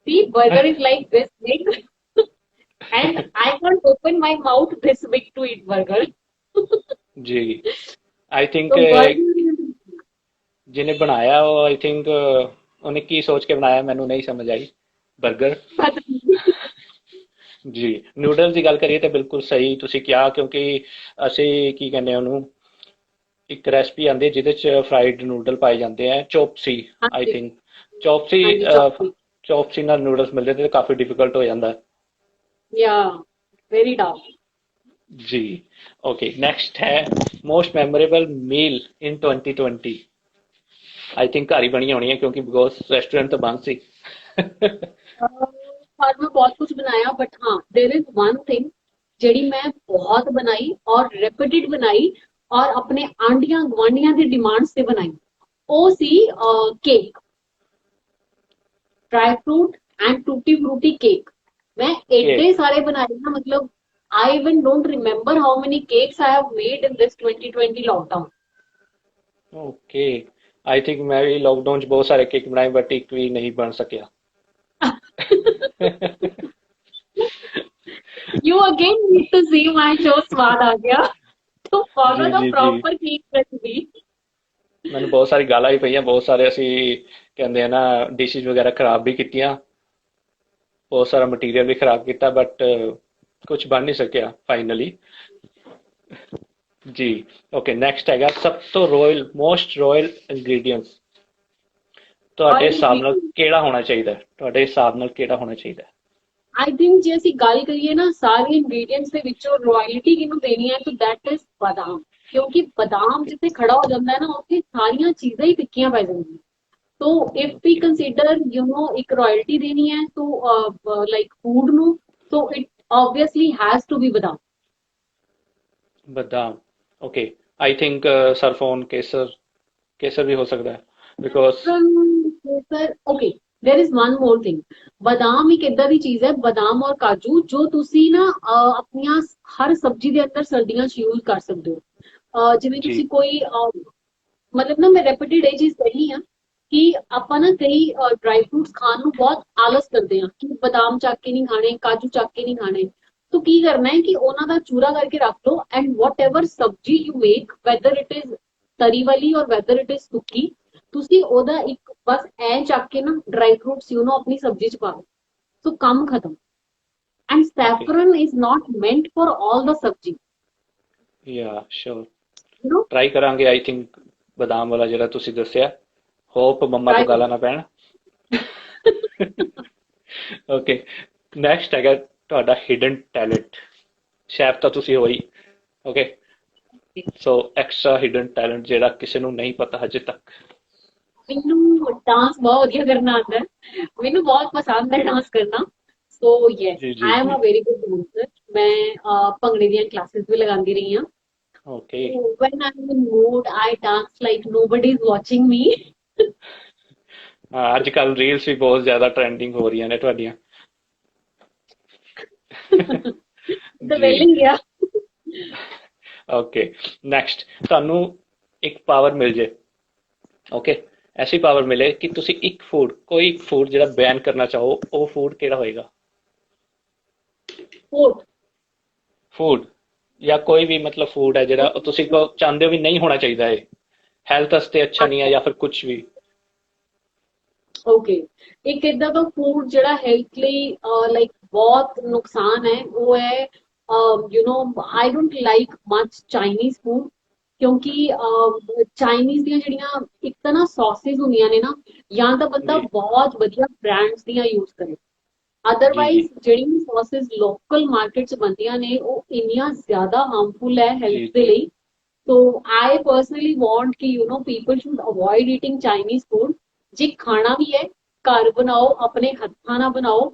see burger is like this big and I can't open my mouth this big to eat burger जी I think so burger ਜਿਹਨੇ ਬਣਾਇਆ ਉਹ I think ਉਹਨੇ ਕੀ ਸੋਚ ਕੇ ਬਣਾਇਆ ਮੈਨੂੰ ਨਹੀਂ ਸਮਝ ਆਈ 버ਗਰ ਜੀ ਨੂਡਲਸ ਦੀ ਗੱਲ ਕਰੀਏ ਤਾਂ ਬਿਲਕੁਲ ਸਹੀ ਤੁਸੀਂ ਕਿਹਾ ਕਿਉਂਕਿ ਅਸੀਂ ਕੀ ਕਹਿੰਦੇ ਉਹਨੂੰ ਇੱਕ ਰੈਸਪੀ ਆਉਂਦੀ ਹੈ ਜਿਹਦੇ ਚ ਫਰਾਈਡ ਨੂਡਲ ਪਾਏ ਜਾਂਦੇ ਆ ਚੌਪਸੀ ਆਈ ਥਿੰਕ ਚੌਪਸੀ ਹਾਂਜੀ chopstick ਚੌਪਸੀ ਨਾਲ ਨੂਡਲਸ ਮਿਲਦੇ ਤੇ ਕਾਫੀ ਡਿਫਿਕਲਟ ਹੋ ਜਾਂਦਾ yeah very tough जी। ओके, नेक्स्ट है most memorable meal in 2020। I think घर ही बनी होनी है क्योंकि बिकॉज रेस्टोरेंट तो बंद सी। बाद में बहुत कुछ बनाया, बट हाँ देर इज वन थिंग ਜਿਹੜੀ ਮੈਂ ਬਹੁਤ ਬਣਾਈ ਔਰ ਰੈਪਿਟਿਡ ਬਣਾਈ ਔਰ ਆਪਣੇ ਆਂਢੀਆਂ ਗੁਆਂਢੀਆਂ ਦੀ ਡਿਮਾਂਡਸ ਤੇ ਬਣਾਈ, ਉਹ ਸੀ cake, dry fruit and tutti frutti cake. मैं एडे केक। सारे बनाए ना, मतलब I even don't remember how many cakes I have made in this 2020 lockdown. Okay, I think मैं भी लॉकडाउन च बहुत सारे केक बनाए बट एक भी नहीं बन सकिया। You again need to see my show स्वाद आ गया तो फॉलो जी द जी जी। Proper cake recipe. ਮੈਨੂੰ ਬਹੁਤ ਸਾਰੀ ਗਾਲਾਂ ਵੀ ਪਈਆਂ, ਬਹੁਤ ਸਾਰੇ ਅਸੀਂ ਕਹਿੰਦੇ ਆ ਨਾ ਡਿਸ਼ਿਸ ਵਗੈਰਾ ਖਰਾਬ ਵੀ ਕੀਤੀਆਂ, ਬਹੁਤ ਸਾਰਾ ਮਟੀਰੀਅਲ ਵੀ ਖਰਾਬ ਕੀਤਾ ਬਟ ਕੁਝ ਬਣ ਨਹੀਂ ਸਕਿਆ ਫਾਈਨਲੀ। ਜੀ। ਓਕੇ, ਨੈਕਸਟ ਹੈਗਾ ਸਭ ਤੋਂ ਰੋਇਲ ਮੋਸਟ ਰੋਇਲ ਇੰਗਰੀਡੀਐਂਟਸ। ਤੁਹਾਡੇ और ਹਿਸਾਬ ਨਾਲ ਕਿਹੜਾ ਹੋਣਾ ਚਾਹੀਦਾ ਹੈ? ਤੁਹਾਡੇ ਹਿਸਾਬ ਨਾਲ ਕਿਹੜਾ ਹੋਣਾ ਚਾਹੀਦਾ ਹੈ? आई थिंक जे ਅਸੀਂ ਗੱਲ ਕਰੀਏ ਨਾ ਸਾਰੇ ਇੰਗਰੀਡੀਐਂਟਸ ਦੇ ਵਿੱਚੋਂ ਰਾਇਲਟੀ ਕਿਹਨੂੰ ਦੇਣੀ ਹੈ, ਤਾਂ ਦੈਟ ਇਜ਼ ਬਦਾਮ। ਕਿਉਂਕਿ ਬਦਾਮ ਜਿੱਥੇ ਖੜਾ ਹੋ ਜਾਂਦਾ ਹੈ ਨਾ, ਉੱਥੇ ਸਾਰੀਆਂ ਚੀਜ਼ਾਂ ਹੀ ਫਿੱਕੀਆਂ ਪੈ ਜਾਂਦੀਆਂ। तो if we consider एक रॉयल्टी देनी है तो like food no, so it obviously has to be badam। ਬਦਾਮ। ਓਕੇ, ਆਈ ਥਿੰਕ ਸਰਫੋਨ ਕੇਸਰ, ਕੇਸਰ ਵੀ ਹੋ ਸਕਦਾ ਹੈ because. Sir okay, there is one more thing. बादाम एक इदा दी चीज है, बादाम और काजू जो तुसी ना अपनियां हर सब्जी दे अंदर सर्दियां च यूज कर सकते हो। जिवें जी तुसी कोई मतलब ना मैं रेपिटेड ਇਹ ਚੀਜ਼ ਕਹਿਣੀ ਆ ਕਿ ਆਪਾਂ ਨਾ ਕਈ ਡਰਾਈ ਫਰੂਟਸ ਖਾਣ ਨੂੰ ਬਹੁਤ ਆਲਸ ਕਰਦੇ ਆ ਕਿ ਬਦਾਮ ਚੱਕ ਕੇ ਨਹੀਂ ਖਾਣੇ, ਕਾਜੂ ਚੱਕ ਕੇ ਨਹੀਂ ਖਾਣੇ। तो की करना है कि ਉਹਨਾਂ ਦਾ ਚੂਰਾ ਕਰਕੇ ਰੱਖ ਲਓ ਐਂਡ ਵਟ ਐਵਰ ਸਬਜੀ you make, whether it is ਤਰੀ ਵਾਲੀ ਔਰ ਵੈਦਰ ਇਟ ਇਜ਼ ਸੁੱਕੀ, ਤੁਸੀਂ ਉਹਦਾ ਇੱਕ ਬਸ ਐ ਚੱਕ ਕੇ ਨਾ ਡਰਾਈ ਫਰੂਟਸ ਆਪਣੀ ਸਬਜੀ ਚ ਪਾ ਦਿਓ, ਸੋ ਕੰਮ ਖਤਮ। And okay saffron is not meant for all the सब्जी। ਯਾ ਸ਼ੋਰ, ਯੂ نو ਟਰਾਈ ਕਰਾਂਗੇ ਆਈ ਥਿੰਕ ਬਦਾਮ ਵਾਲਾ ਜਿਹੜਾ ਤੁਸੀਂ ਦੱਸਿਆ। ਹੋਪ ਮੰਮਾ ਤੋਂ ट्राई ਗਾਲਾਂ ਨਾ ਪੈਣ। ਓਕੇ, ਨੈਕਸਟ ਹੈਗਾ ਤੁਹਾਡਾ ਹਿਡਨ ਟੈਲੈਂਟ। ਸ਼ੈਫ ਤਾਂ ਤੁਸੀਂ ਹੋ ਹੀ। ਓਕੇ, ਸੋ ਐਕਸਟਰਾ ਹਿਡਨ ਟੈਲੈਂਟ ਜਿਹੜਾ ਕਿਸੇ ਨੂੰ ਨਹੀਂ ਪਤਾ ਹਜੇ ਤੱਕ। ਮੈਨੂੰ ਡਾਂਸ ਬਹੁਤ ਵਧੀਆ ਕਰਨਾ ਆਉਂਦਾ ਹੈ, ਮੈਨੂੰ ਬਹੁਤ ਪਸੰਦ ਹੈ ਡਾਂਸ ਕਰਨਾ। ਸੋ ਯੈਸ ਜੀ ਜੀ ਆਈ ਐਮ ਜੀ। A very good dancer. ਮੈਂ ਭੰਗੜੇ ਦੀਆਂ ਕਲਾਸਿਸ ਵੀ ਲਗਾਉਂਦੀ ਰਹੀ ਹਾਂ। Okay. So when I'm in mood, I dance like nobody is watching me। ਹਾਂ, ਅੱਜ ਕੱਲ ਰੀਲਸ ਵੀ ਬਹੁਤ ਜ਼ਿਆਦਾ ਟ੍ਰੈਂਡਿੰਗ ਹੋ ਰਹੀਆਂ ਨੇ ਤੁਹਾਡੀਆਂ। The ਜੀ। wailing ਗਿਆ। ਓਕੇ, ਨੈਕਸਟ ਤੁਹਾਨੂੰ ਇੱਕ ਪਾਵਰ ਮਿਲ ਜੇ। ਓਕੇ, ਐਸੀ ਪਾਵਰ ਮਿਲੇ ਕਿ ਤੁਸੀਂ ਇੱਕ ਫੂਡ, ਕੋਈ ਇੱਕ ਫੂਡ ਜਿਹੜਾ ਬੈਨ ਕਰਨਾ ਚਾਹੋ, ਉਹ ਫੂਡ ਕਿਹੜਾ ਹੋਏਗਾ? Food। ਫੂਡ ਜਾਂ ਕੋਈ ਵੀ ਮਤਲਬ ਫੂਡ ਹੈ ਜਿਹੜਾ ਤੁਸੀਂ ਚਾਹੁੰਦੇ ਹੋ ਵੀ ਨਹੀਂ ਹੋਣਾ ਚਾਹੀਦਾ, ਇਹ ਹੈਲਥ ਵਾਸਤੇ ਅੱਛਾ ਨਹੀਂ ਹੈ ਜਾਂ ਫਿਰ ਕੁਝ ਵੀ। ਓਕੇ, ਇੱਕ ਏਦਾਂ ਦਾ ਫੂਡ ਜਿਹੜਾ ਹੈਲਥ ਲਈ ਲਾਈਕ ਬਹੁਤ ਨੁਕਸਾਨ ਹੈ, ਉਹ ਹੈ ਆਈ don't like much Chinese food. ਕਿਉਂਕਿ ਚਾਈਨੀਜ਼ ਦੀਆਂ ਜਿਹੜੀਆਂ ਇੱਕ ਤਾਂ ਨਾ ਸੌਸਿਸ ਹੁੰਦੀਆਂ ਨੇ ਨਾ, ਜਾਂ ਤਾਂ ਬੰਦਾ ਜੀ ਬਹੁਤ ਵਧੀਆ ਬ੍ਰਾਂਡਸ ਦੀਆਂ ਯੂਜ਼ ਕਰੇ, ਜੀ ਜੀ ਅਦਰਵਾਈਜ਼ ਜਿਹੜੀਆਂ ਸੌਸਿਸ ਲੋਕਲ ਮਾਰਕੀਟ 'ਚ ਬਣਦੀਆਂ ਨੇ ਉਹ ਇੰਨੀਆਂ ਜ਼ਿਆਦਾ ਹਾਰਮਫੁਲ ਹੈ ਹੈਲਥ ਜੀ ਦੇ ਜੀ। ਲਈ। तो I personally want कि people should avoid eating Chinese food। ਜੇ ਖਾਣਾ ਵੀ ਹੈ ਘਰ ਬਣਾਓ, ਆਪਣੇ ਹੱਥਾਂ ਨਾਲ ਬਣਾਓ,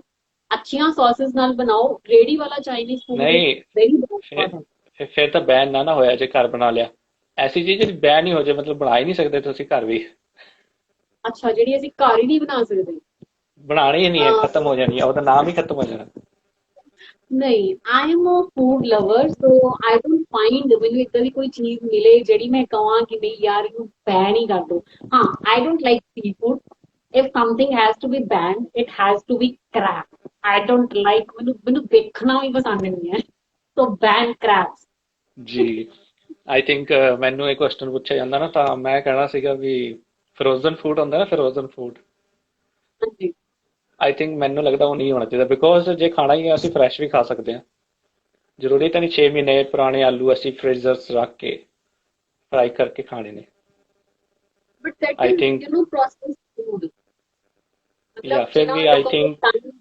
ਅੱਛੀਆਂ ਸੌਸਸ ਨਾਲ ਬਣਾਓ। ਰੇੜੀ ਵਾਲਾ ਚਾਈਨੀਜ਼ ਫੂਡ ਇਜ਼ ਨਹੀਂ, ਵੈਰੀ ਫਿਰ ਬੈਡ। ਫਿਰ ਤਾਂ ਬੈਨ ਨਾ ਹੋਇਆ ਜੇ ਘਰ ਬਣਾ ਲਿਆ। ਐਸੀ ਚੀਜ਼ ਜਿਹੜੀ ਬੈਨ ਹੀ ਹੋ ਜਾਏ, ਮਤਲਬ ਬਣਾ ਹੀ ਨਹੀਂ ਸਕਦੇ ਤੁਸੀਂ ਘਰ ਵੀ। ਅੱਛਾ, ਜਿਹੜੀ ਅਸੀਂ ਘਰ ਹੀ ਨਹੀਂ ਬਣਾ ਸਕਦੇ। ਬਣਾਣੀ ਹੀ ਨਹੀਂ ਹੈ, ਖਤਮ ਹੋ ਜਾਣੀ ਹੈ, ਉਹਦਾ ਨਾਮ ਹੀ ਖਤਮ ਹੋ ਜਾਣਾ। ਨਹੀਂ, I am a food lover, so I don't mind ਮੈਨੂੰ ਏਦਾਂ ਦੀ ਕੋਈ ਚੀਜ਼ ਮਿਲੇ ਜਿਹੜੀ ਮੈਂ ਕਹਾਂ ਕਿ ਨਹੀਂ ਯਾਰ ਇਹਨੂੰ ਬੈਨ ਹੀ ਕਰ ਦੋ। ਹਾਂ, I don't like seafood. If something has to be ban it has to be crab। I don't like, ਮੈਨੂੰ ਮੈਨੂੰ ਦੇਖਣਾ ਵੀ ਪਸੰਦ ਨਹੀਂ ਹੈ, ਸੋ ਬੈਨ crabs। ਜੀ। ਆਈ ਥਿੰਕ ਮੈਨੂੰ ਇਹ ਕੁਐਸਚਨ ਪੁੱਛਿਆ ਜਾਂਦਾ ਨਾ ਤਾਂ ਮੈਂ ਕਹਿਣਾ ਸੀਗਾ ਵੀ ਫਰੋਜ਼ਨ ਫੂਡ ਹੁੰਦਾ ਨਾ, ਫਰੋਜ਼ਨ ਫੂਡ ਹਾਂਜੀ। ਆਈ ਥਿੰਕ ਮੈਨੂੰ ਲੱਗਦਾ ਉਹ ਨਹੀਂ ਹੋਣਾ ਚਾਹੀਦਾ ਬਿਕੋਜ਼ ਜੇ ਖਾਣਾ ਹੀ ਹੈ ਅਸੀਂ ਫਰੈਸ਼ ਵੀ ਖਾ ਸਕਦੇ ਹਾਂ। ਜ਼ਰੂਰੀ ਤਾਂ ਨਹੀਂ 6 ਮਹੀਨੇ ਪੁਰਾਣੇ ਆਲੂ ਅਸੀਂ ਫ੍ਰੀਜ਼ਰ ਰੱਖ ਕੇ ਫਰਾਈ ਕਰਕੇ ਖਾਣੇ ਨੇ। But that I is think processed food. ਜਾਂ ਮਤਲਬ ਫਿਰ ਜਿਨ੍ਹਾਂ ਵੀ ਆਈ ਲੋਕਾਂ ਕੋਲ ਥਿੰਕ ਟਾਈਮ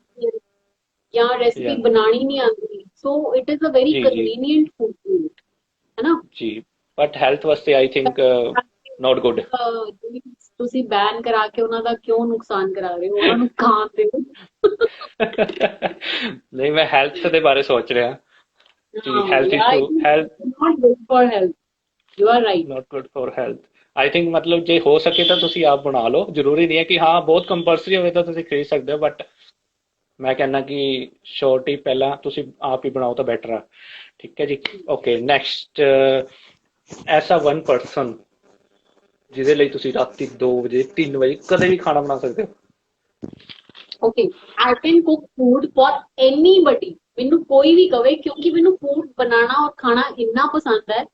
ਜਾਂ ਰੈਸਿਪੀ ਜਾਂ ਬਣਾਣੀ ਨਹੀਂ ਆਉਂਦੀ, so it is a very जी जी कन्वीनियंट फूड, है ना। जी, बट ਹੈਲਥ ਵਾਸਤੇ ਆਈ ਥਿੰਕ ਨਾਟ ਗੁੱਡ। ਤੁਸੀਂ ਬੈਨ ਕਰਾ ਕੇ ਉਹਨਾਂ ਦਾ ਕਿਉਂ ਨੁਕਸਾਨ ਕਰਾ ਰਹੇ ਹੋ, ਉਹਨਾਂ ਨੂੰ ਖਾਣ ਦਿਓ। ਨਹੀਂ, ਮੈਂ ਹੈਲਥ ਦੇ ਬਾਰੇ ਸੋਚ ਰਿਹਾ ਕਿ हाँ ਹੈਲਥ यार, issue, health not good for health, you are right. Not good for health. I think ਮਤਲਬ ਜੇ ਹੋ ਸਕੇ ਤਾਂ ਤੁਸੀਂ ਆਪ ਬਣਾ ਲਓ, ਜ਼ਰੂਰੀ ਨਹੀਂ ਹੈ ਕਿ ਹਾਂ ਬਹੁਤ ਕੰਪਲਸਰੀ ਹੋਵੇ ਤਾਂ ਤੁਸੀਂ ਖਰੀਦ ਸਕਦੇ ਹੋ, ਬਟ ਮੈਂ ਕਹਿੰਦਾ ਕਿ ਸ਼ੋਰਟੀ ਪਹਿਲਾਂ ਤੁਸੀਂ ਆਪ ਹੀ ਬਣਾਓ ਤਾਂ ਬੈਟਰ ਆ। ਠੀਕ ਹੈ ਜੀ। ਓਕੇ, ਨੈਕਸਟ, ਐਸਾ ਵਨ ਪਰਸਨ ਜਿਹਦੇ ਲਈ ਤੁਸੀਂ ਰਾਤੀ 2 ਵਜੇ 3 ਵਜੇ ਕਦੇ ਵੀ ਖਾਣਾ ਬਣਾ ਸਕਦੇ ਹੋ। Okay, I can cook food for anybody. ਮੈਨੂੰ ਕੋਈ ਵੀ ਕਵੇ, ਕਿਉਂਕਿ ਮੈਨੂੰ ਫੂਡ ਬਣਾਉਣਾ ਔਰ ਖਾਣਾ ਇੰਨਾ ਪਸੰਦ ਹੈ।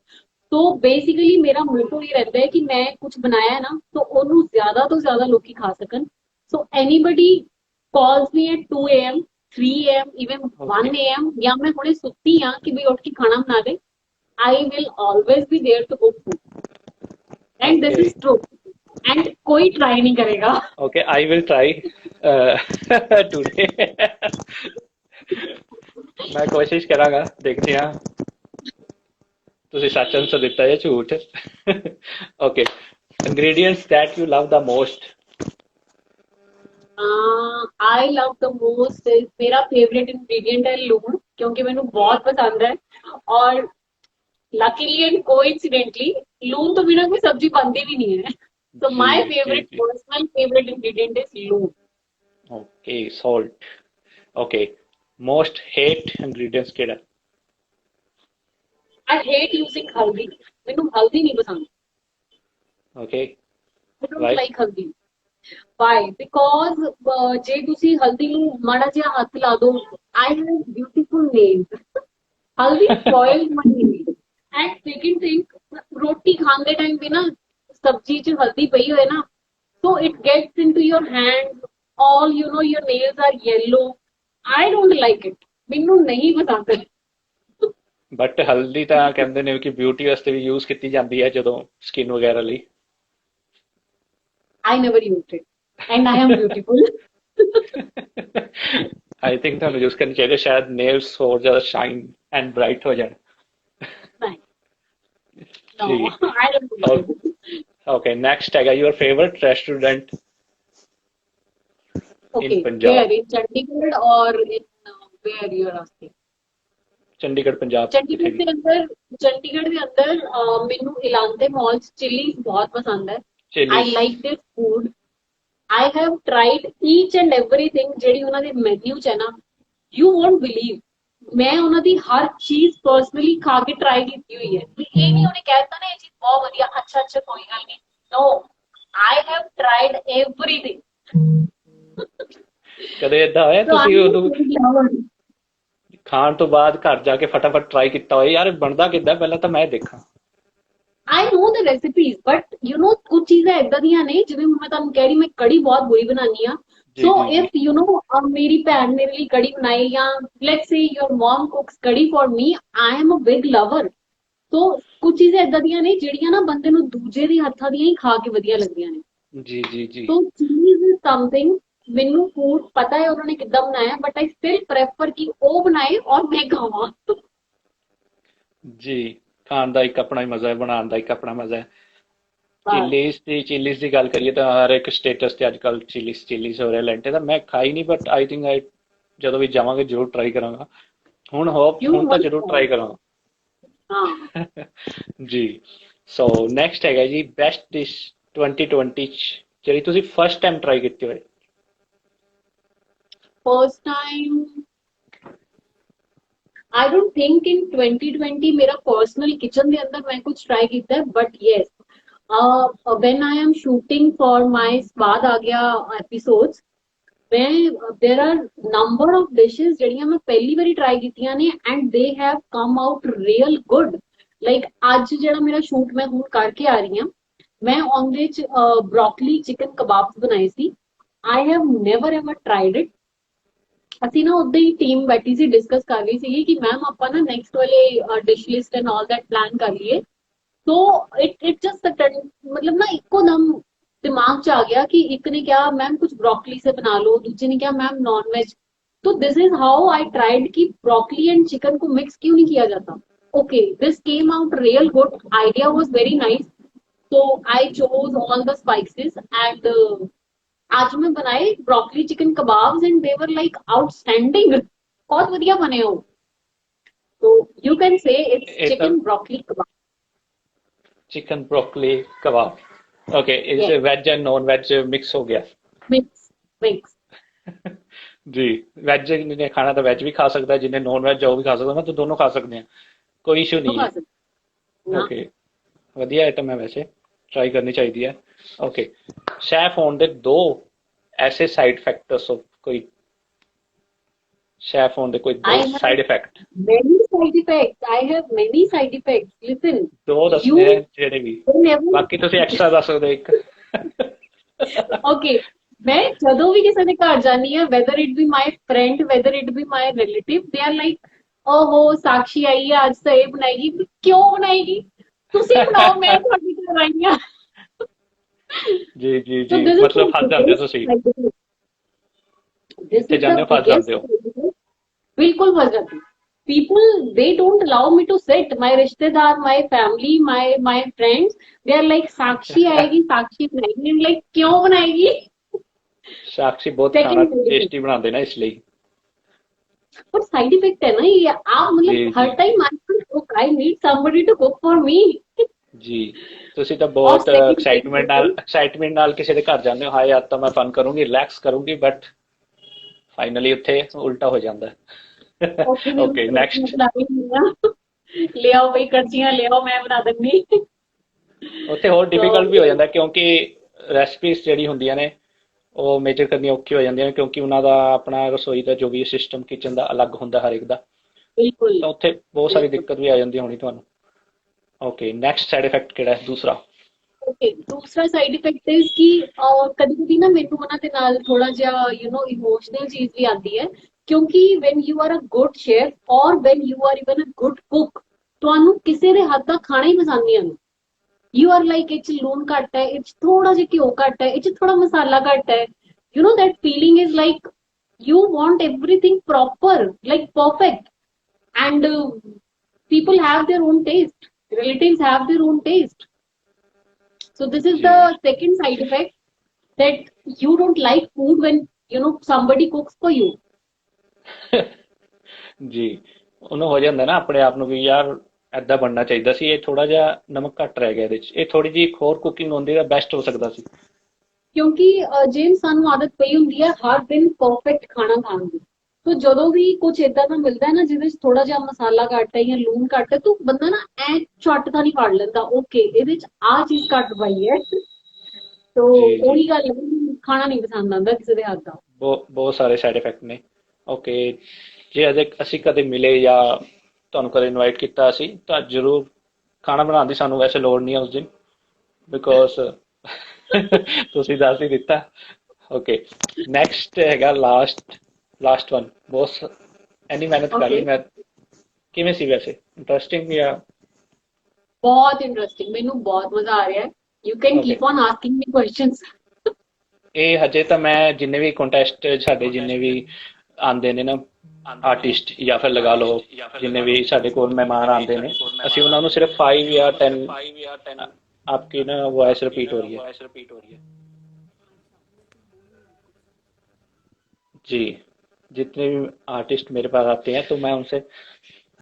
तो बेसिकली मेरा मोटो ये रहता है कि मैं कुछ बनाया है ना, तो ਉਹਨੂੰ ਜ਼ਿਆਦਾ ਤੋਂ ਜ਼ਿਆਦਾ ਲੋਕੀ ਖਾ ਸਕਣ। So anybody calls me at 2 a.m., 3 a.m., even okay 1 a.m., ਜਾਂ ਮੈਂ ਹੁਣੇ ਸੁੱਤੀ ਹਾਂ ਕਿ ਵੀ ਉੱਠ ਕੇ ਖਾਣਾ ਬਣਾ ਦੇ, I will always be there to cook food. And this okay is true. And कोई ट्राई नहीं करेगा। Okay, I will try today. ਮੈਂ ਕੋਸ਼ਿਸ਼ ਕਰਾਂਗਾ, ਦੇਖਦੇ ਹਾਂ ਤੁਸੀਂ ਸੱਚ ਆਨਸਰ ਦਿੱਤਾ ਜਾਂ ਝੂਠ। Okay, ingredients that you love the most। I love the most, मेरा फेवरेट इंग्रेडिएंट है लूण, क्योंकि मैंने बहुत पसंद है। और लकीली एंड कोइंसिडेंटली लूण तो बिना कोई सब्जी बनती भी नहीं है। तो जी माय जी फेवरेट, जी। पर्सनल फेवरेट इंग्रेडिएंट इज लूण। Okay, salt। Okay, most hate ingredients ਕਿਹੜਾ? आई हेट यूजिंग हल्दी। मैनू हल्दी नहीं पसंद। Okay, I don't why? Like haldi. Why? Because जे तुसी हल्दी नू माड़ा जिहा हथ ला दो, I have beautiful nails, haldi spoiled my nails. And second thing, रोटी खाने टाइम पे ना सब्जी च हल्दी पई होए ना, so it gets into your hands, all you know, your nails are yellow। I don't like it, ਮੈਨੂੰ ਨਹੀਂ ਪਸੰਦ। ਬਟ ਹਲਦੀ ਤਾਂ ਕਹਿੰਦੇ ਨੇ ਕਿ ਬਿਊਟੀ ਵਾਸਤੇ ਵੀ ਯੂਜ਼ ਕੀਤੀ ਜਾਂਦੀ ਹੈ ਜਦੋਂ ਸਕਿਨ ਵਗੈਰਾ ਲਈ। I never used it and I am beautiful। I think ਤੁਹਾਨੂੰ ਯੂਜ਼ ਕਰਨੀ ਚਾਹੀਦੀ ਹੈ, ਸ਼ਾਇਦ ਨੇਲਸ ਹੋਰ ਜ਼ਿਆਦਾ ਸ਼ਾਈਨ ਐਂਡ ਬ੍ਰਾਈਟ ਹੋ ਜਾਣ। नहीं, no, ਜੀ। I don't do it। Okay, next ਹੈਗਾ your favourite restaurant in Okay, Punjab. where in Chandigarh or in where you are asking? Chandigarh Punjab ਕਿੱਥੇ चंडीगढ़ ਵੀ। के अंदर, चंडीगढ़ के अंदर मेनू इलांटे मॉल चिल्ली बहुत पसंद है। I chillies. like their food। I have tried each and everything ਜਿਹੜੀ ਉਹਨਾਂ ਦੇ ਮੈਨੂ ਚ ਹੈ ਨਾ, you won't believe। ਮੈਂ ਉਹਨਾਂ ਦੀ ਹਰ ਚੀਜ਼ ਪਰਸਨਲੀ ਖਾ ਕੇ ਟਰਾਈ ਕੀਤੀ ਹੋਈ ਹੈ। ਵੀ ਇਹ ਨਹੀਂ ਉਹਨੇ ਕਹਿਤਾ ਨਾ ਇਹ ਚੀਜ਼ ਬਹੁਤ ਵਧੀਆ, ਅੱਛਾ ਅੱਛਾ ਕੋਈ ਗੱਲ ਨਹੀਂ। No, I have tried everything। ਕਦੇ ਏਦਾਂ ਹੋਇਆ So ਤੁਸੀਂ I'm a ਉਹਨੂੰ food lover। ਖਾਣ ਤੋਂ ਬਾਅਦ ਘਰ ਜਾ ਕੇ ਫਟਾਫਟ ਟਰਾਈ ਕੀਤਾ ਹੋਏ, ਯਾਰ ਬਣਦਾ ਕਿੱਦਾਂ ਪਹਿਲਾਂ ਤਾਂ ਮੈਂ ਦੇਖਾਂ। I know the recipes, but you know ਕੁਝ ਚੀਜ਼ਾਂ ਏਦਾਂ ਦੀਆਂ ਨੇ, ਜਿਵੇਂ ਹੁਣ ਮੈਂ ਤੁਹਾਨੂੰ ਕਹਿ ਰਹੀ ਮੈਂ ਕੜੀ ਬਹੁਤ ਬੁਰੀ ਬਣਾਉਣੀ ਆ। ਜੀ So ਜੀ ਜੀ। if you know ਮੇਰੀ ਭੈਣ ਮੇਰੇ ਲਈ ਕੜੀ ਬਣਾਈ, ਜਾਂ let's say your mom cooks ਕੜੀ for me, I am a big lover। So ਕੁਝ ਚੀਜ਼ਾਂ ਏਦਾਂ ਦੀਆਂ ਨੇ ਜਿਹੜੀਆਂ ਨਾ ਬੰਦੇ ਨੂੰ ਦੂਜੇ ਦੇ ਹੱਥਾਂ ਦੀਆਂ ਹੀ ਖਾ ਕੇ ਵਧੀਆ ਲੱਗਦੀਆਂ ਨੇ। ਜੀ ਜੀ ਜੀ So cheese is something, ਮੈਨੂੰ ਫੂਡ ਪਤਾ ਹੈ ਉਹਨਾਂ ਨੇ ਕਿੱਦਾਂ ਬਣਾਇਆ, ਬਟ I still prefer ਕਿ ਉਹ ਬਣਾਏ ਔਰ ਮੈਂ ਖਾਵਾਂ। ਜੀ। ਖਾਣ ਦਾ ਇੱਕ ਆਪਣਾ ਹੀ ਮਜ਼ਾ ਹੈ, ਬਣਾਉਣ ਦਾ ਇੱਕ ਆਪਣਾ ਮਜ਼ਾ ਹੈ। ਬਸ। ਚਿੱਲੀਜ਼ ਦੀ ਗੱਲ ਕਰੀਏ ਤਾਂ ਹਰ ਇੱਕ ਸਟੇਟਸ ਤੇ ਅੱਜ ਕੱਲ ਚਿੱਲੀਜ਼ ਹੋ ਰਿਹਾ ਲੈਂਟੇ ਦਾ। ਮੈਂ ਖਾਈ ਨਹੀਂ, ਬਟ ਆਈ ਥਿੰਕ ਆਈ ਜਦੋਂ ਵੀ ਜਾਵਾਂਗੇ ਜ਼ਰੂਰ ਟਰਾਈ ਕਰਾਂਗਾ। You ਹੁਣ ਤਾਂ must ਜ਼ਰੂਰ try। ਟਰਾਈ ਕਰਾਂਗਾ। ਹਾਂ। ਜੀ। ਸੋ ਨੈਕਸਟ ਹੈਗਾ ਜੀ ਬੈਸਟ ਡਿਸ਼ 2020 ਚ ਜਿਹੜੀ ਤੁਸੀਂ ਫਸਟ ਟਾਈਮ ਟਰਾਈ ਕੀਤੀ ਹੋਏ। First time, I don't think in 2020 मेरा पर्सनल किचन के अंदर मैं कुछ ट्राई किया है, but yes, when I am shooting for my स्वाद आ गया episodes, मैं there are number of dishes ਜਿਹੜੀਆਂ ਮੈਂ ਪਹਿਲੀ ਵਾਰੀ ਟਰਾਈ ਕੀਤੀਆਂ ਨੇ, and they have come out real good। Like ਅੱਜ ਜਿਹੜਾ ਮੇਰਾ ਸ਼ੂਟ ਮੈਂ ਹੁਣ ਕਰਕੇ ਆ ਰਹੀ ਹਾਂ, ਮੈਂ ਉਹਦੇ ਚ ਬ੍ਰੋਕਲੀ ਚਿਕਨ ਕਬਾਬਸ ਬਣਾਏ ਸੀ। I have never ever tried it। ਅਸੀਂ ਨਾ ਉਦਾਂ ਹੀ ਟੀਮ ਬੈਠੀ ਸੀ, ਡਿਸਕਸ ਕਰ ਰਹੀ ਸੀਗੀ ਕਿ ਮੈਮ ਆਪਾਂ ਨਾ ਨੈਕਸਟ ਵਾਲੇ dish list and all that plan कर लिए। तो इट जस्ट मतलब ना इको दम दिमाग च आ गया कि एक ने कहा मैम कुछ ब्रोकली से बना लो, दूसरे ने कहा मैम नॉन वेज। तो this is how I tried कि ब्रोकली एंड चिकन को मिक्स क्यों नहीं किया जाता. Okay, this came out real good, idea was very nice. तो I chose all the spices and आज मैं बनाए broccoli chicken kebabs and they were like outstanding. बहुत बढ़िया बने हो. तो यू कैन से इट्स ਇਹ ਤਾਂ chicken broccoli kebab. Chicken broccoli kebab. Okay, इस Yes, veg and non veg mix हो गया. Mix mix. जी, वेज ने खाना तो वेज भी खा सकता है, जिन्हें नॉन वेज वो भी खा सकता है, मैं तो दोनों खा सकते हैं, कोई इशू तो नहीं खा है. सकते ना. ਓਕੇ, ਵਧੀਆ ਆਈਟਮ ਹੈ ਵੈਸੇ, ਟਰਾਈ ਕਰਨੀ ਚਾਹੀਦੀ ਹੈ. ਓਕੇ, ਸ਼ੈਫ ਹੋਣ ਦੇ ਦੋ ਐਸੇ ਸਾਈਡ ਇਫੈਕਟ ਦੱਸੋ, ਕੋਈ ਸ਼ੈਫ ਹੋਣ ਦੇ ਕੋਈ ਦੋ I have side effect. many side effects. I have many side effects. Listen, ਦੋ you ਦੱਸਣੇ ਆ ਜਿਹੜੇ ਵੀ, never. ਬਾਕੀ ਤੁਸੀਂ ਐਕਸਟਰਾ ਦੱਸ ਸਕਦੇ ਹੋ ਇੱਕ. Okay, मैं ਜਦੋਂ ਵੀ ਕਿਸੇ ਦੇ ਘਰ ਜਾਨੀ ਆ, whether it be my friend, whether it be my relative, they are like, ओहो साक्षी आई है आज तो ये बनाएगी. क्यों बनाएगी? ਤੁਸੀਂ ਬਣਾਓ, ਮੈਂ ਤੁਹਾਡੇ ਘਰ ਆਈ ਆ. ਜੀ ਜੀ So ਜੀ, this is the ਮਤਲਬ ਫਸ ਜਾਂਦੇ ਹੋ biggest ਤੁਸੀਂ, side effect. This ਜਿੱਥੇ is ਜਾਂਦੇ the ਹੋ ਫਸ biggest ਜਾਂਦੇ ਹੋ. side effect. बिल्कुल फंस जाती. People, they don't allow me to sit. My रिश्तेदार, my family, my friends, they are like साक्षी आएगी, साक्षी बनाएगी. I'm like क्यों बनाएगी? ਸਾਕਸ਼ੀ ਬਹੁਤ ਖਾਣਾ Second side effect. ਟੇਸਟੀ ਬਣਾਉਂਦੇ ਨਾ, ਇਸ ਲਈ. पर साइड इफेक्ट है ना ये. आप ਜੀ मतलब ਜੀ हर time I can't cook. I need somebody to cook for me. ਜੀ, ਤੁਸੀਂ ਤਾਂ और ਬਹੁਤ second side effect. ਐਕਸਾਈਟਮੈਂਟ ਨਾਲ ਕਿਸੇ ਦੇ ਘਰ ਜਾਂਦੇ ਹੋ, ਹਾਏ ਅੱਜ ਤਾਂ ਮੈਂ ਫਨ ਕਰੂੰਗੀ, ਰਿਲੈਕਸ ਕਰੂੰਗੀ, ਬਟ ਫਾਈਨਲੀ ਉੱਥੇ ਉਲਟਾ ਹੋ ਜਾਂਦਾ ਹੈ. और फिर ਓਕੇ, ਨੈਕਸਟ. ले आओ भाई कर्चियां ले आओ, मैं बना दूंगी. ਉੱਥੇ ਹੋਰ तो ਡਿਫਿਕਲਟ ਵੀ ਹੋ ਜਾਂਦਾ, ਕਿਉਂਕਿ ਰੈਸਪੀਜ਼ ਜਿਹੜੀ ਹੁੰਦੀਆਂ ਨੇ ਉਹ ਮੇਜਰ ਕਰਨੀਆਂ ਔਖੀ ਹੋ ਜਾਂਦੀਆਂ ਨੇ, ਕਿਉਂਕਿ ਉਹਨਾਂ ਦਾ ਆਪਣਾ ਰਸੋਈ ਦਾ ਜੋ ਵੀ ਸਿਸਟਮ ਕਿਚਨ ਦਾ ਅਲੱਗ ਹੁੰਦਾ ਹਰ ਇੱਕ ਦਾ. बिल्कुल ਤਾਂ ਉੱਥੇ ਬਹੁਤ ਸਾਰੀ बिल्कुल. ਦਿੱਕਤ ਵੀ ਆ ਜਾਂਦੀ ਹੋਣੀ ਤੁਹਾਨੂੰ. ਓਕੇ, ਨੈਕਸਟ ਸਾਈਡ ਇਫੈਕਟ ਕਿਹੜਾ ਹੈ ਦੂਸਰਾ? ਓਕੇ, ਦੂਸਰਾ ਸਾਈਡ ਇਫੈਕਟ ਇਸ ਕਿ ਕਦੀ ਕਦੀ ਨਾ ਮੈਨੂੰ ਉਹਨਾਂ ਦੇ ਨਾਲ ਥੋੜਾ ਜਿਹਾ ਇਮੋਸ਼ਨਲ ਚੀਜ਼ ਵੀ ਆਉਂਦੀ ਹੈ. ਕਿਉਂਕਿ when you are a good chef or when you are even a good cook, ਤੁਹਾਨੂੰ ਕਿਸੇ ਦੇ ਹੱਥ ਦਾ ਖਾਣਾ ਹੀ ਪਸੰਦ ਨਹੀਂ ਆਉਂਦਾ. ਯੂ ਆਰ ਲਾਈਕ ਇਹ 'ਚ ਲੂਣ ਘੱਟ ਹੈ, ਇਹ 'ਚ ਥੋੜਾ ਜਿਹਾ ਘਿਓ ਘੱਟ ਹੈ, ਇਹ 'ਚ ਥੋੜਾ ਮਸਾਲਾ ਘੱਟ ਹੈ. That feeling is like you want everything proper, like perfect. And people have their own taste, relatives have their own taste. So this is ਜੀ the second side effect, that you don't like food when somebody cooks for you. ਜੀ, ਉਹਨੂੰ ਹੋ ਜਾਂਦਾ ਨਾ ਆਪਣੇ ਆਪ ਨੂੰ ਵੀ, ਯਾਰ ਏਦਾਂ ਬਣਨਾ ਚਾਹੀਦਾ ਸੀ, ਇਹ ਥੋੜਾ ਜਿਹਾ ਨਮਕ ਘੱਟ ਰਹਿ ਗਿਆ ਇਹਦੇ 'ਚ, ਇਹ ਥੋੜੀ ਜਿਹੀ ਹੋਰ ਕੁਕਿੰਗ ਹੁੰਦੀ ਤਾਂ ਬੈਸਟ ਹੋ ਸਕਦਾ ਸੀ. ਕਿਉਂਕਿ ਜੇਮ ਸਾਨੂੰ ਆਦਤ ਪਈ ਹੁੰਦੀ ਹੈ ਹਰ ਦਿਨ ਪਰਫੈਕਟ ਖਾਣਾ ਖਾਣ ਦੀ. ਤੋ ਜਦੋਂ ਵੀ ਕੁਝ ਏਦਾਂ ਦਾ ਮਿਲਦਾ ਹੈ ਨਾ ਜਿਹਦੇ ਵਿੱਚ ਥੋੜਾ ਜਿਹਾ ਮਸਾਲਾ ਘੱਟ ਹੈ ਜਾਂ ਲੂਣ ਘੱਟ ਹੈ, ਤਾਂ ਬੰਦਾ ਨਾ ਐ ਝੱਟ ਤਾਂ ਨਹੀਂ ਫੜ ਲੈਂਦਾ, ਓਕੇ ਇਹਦੇ 'ਚ ਆਹ ਚੀਜ਼ ਘੱਟ ਪਈ ਹੈ. ਤੋ ਜੀ ਜੀ, ਉਹੀ ਗੱਲ ਹੈ, ਖਾਣਾ ਨਹੀਂ ਪਸੰਦ ਆਉਂਦਾ ਕਿਸੇ ਦੇ ਹੱਥ ਦਾ. ਬਹੁਤ ਸਾਰੇ ਸਾਈਡ ਇਫੈਕਟ ਨੇ. ਓਕੇ, ਜੇ ਅਜੇ ਅਸੀਂ ਕਦੇ ਮਿਲੇ ਜਾਂ ਤੁਹਾਨੂੰ ਕਦੇ ਇਨਵਾਈਟ ਕੀਤਾ ਅਸੀਂ, ਤਾਂ ਜ਼ਰੂਰ ਖਾਣਾ ਬਣਾਉਣ ਦੀ ਸਾਨੂੰ ਵੈਸੇ ਲੋੜ ਨਹੀਂ ਹੈ ਉਸ ਦਿਨ, ਬਿਕੋਜ਼ ਤੁਸੀਂ ਦੱਸ ਹੀ ਦਿੱਤਾ. ਓਕੇ, ਨੈਕਸਟ ਹੈਗਾ ਲਾਸਟ ਵਨ. ਬਹੁਤ ਇੰਨੀ ਮਿਹਨਤ ਕਰ ਲਈ ਓਕੇ, ਮੈਂ. ਕਿਵੇਂ ਸੀ ਵੈਸੇ, ਇੰਟਰਸਟਿੰਗ ਜਾਂ? ਬਹੁਤ ਇੰਟਰਸਟਿੰਗ, ਮੈਨੂੰ ਬਹੁਤ ਮਜ਼ਾ ਆ ਰਿਹਾ ਹੈ. You can okay, keep on asking me questions. ਇਹ ਹਜੇ ਤਾਂ ਮੈਂ ਜਿੰਨੇ ਵੀ ਕੰਟੈਸਟ ਸਾਡੇ ਜਿੰਨੇ ਵੀ ਆਉਂਦੇ ਨੇ ਨਾ, ਆਰਟਿਸਟ ਜਾਂ ਫਿਰ ਲਗਾ ਲਓ ਜਿੰਨੇ ਵੀ ਸਾਡੇ ਕੋਲ ਮਹਿਮਾਨ ਆਉਂਦੇ ਨੇ, ਅਸੀਂ ਉਹਨਾਂ ਨੂੰ ਸਿਰਫ 5 ਜਾਂ 10 आपकी ना वॉइस रिपीट हो रही है जी, जितने भी आर्टिस्ट मेरे पास आते हैं तो मैं उनसे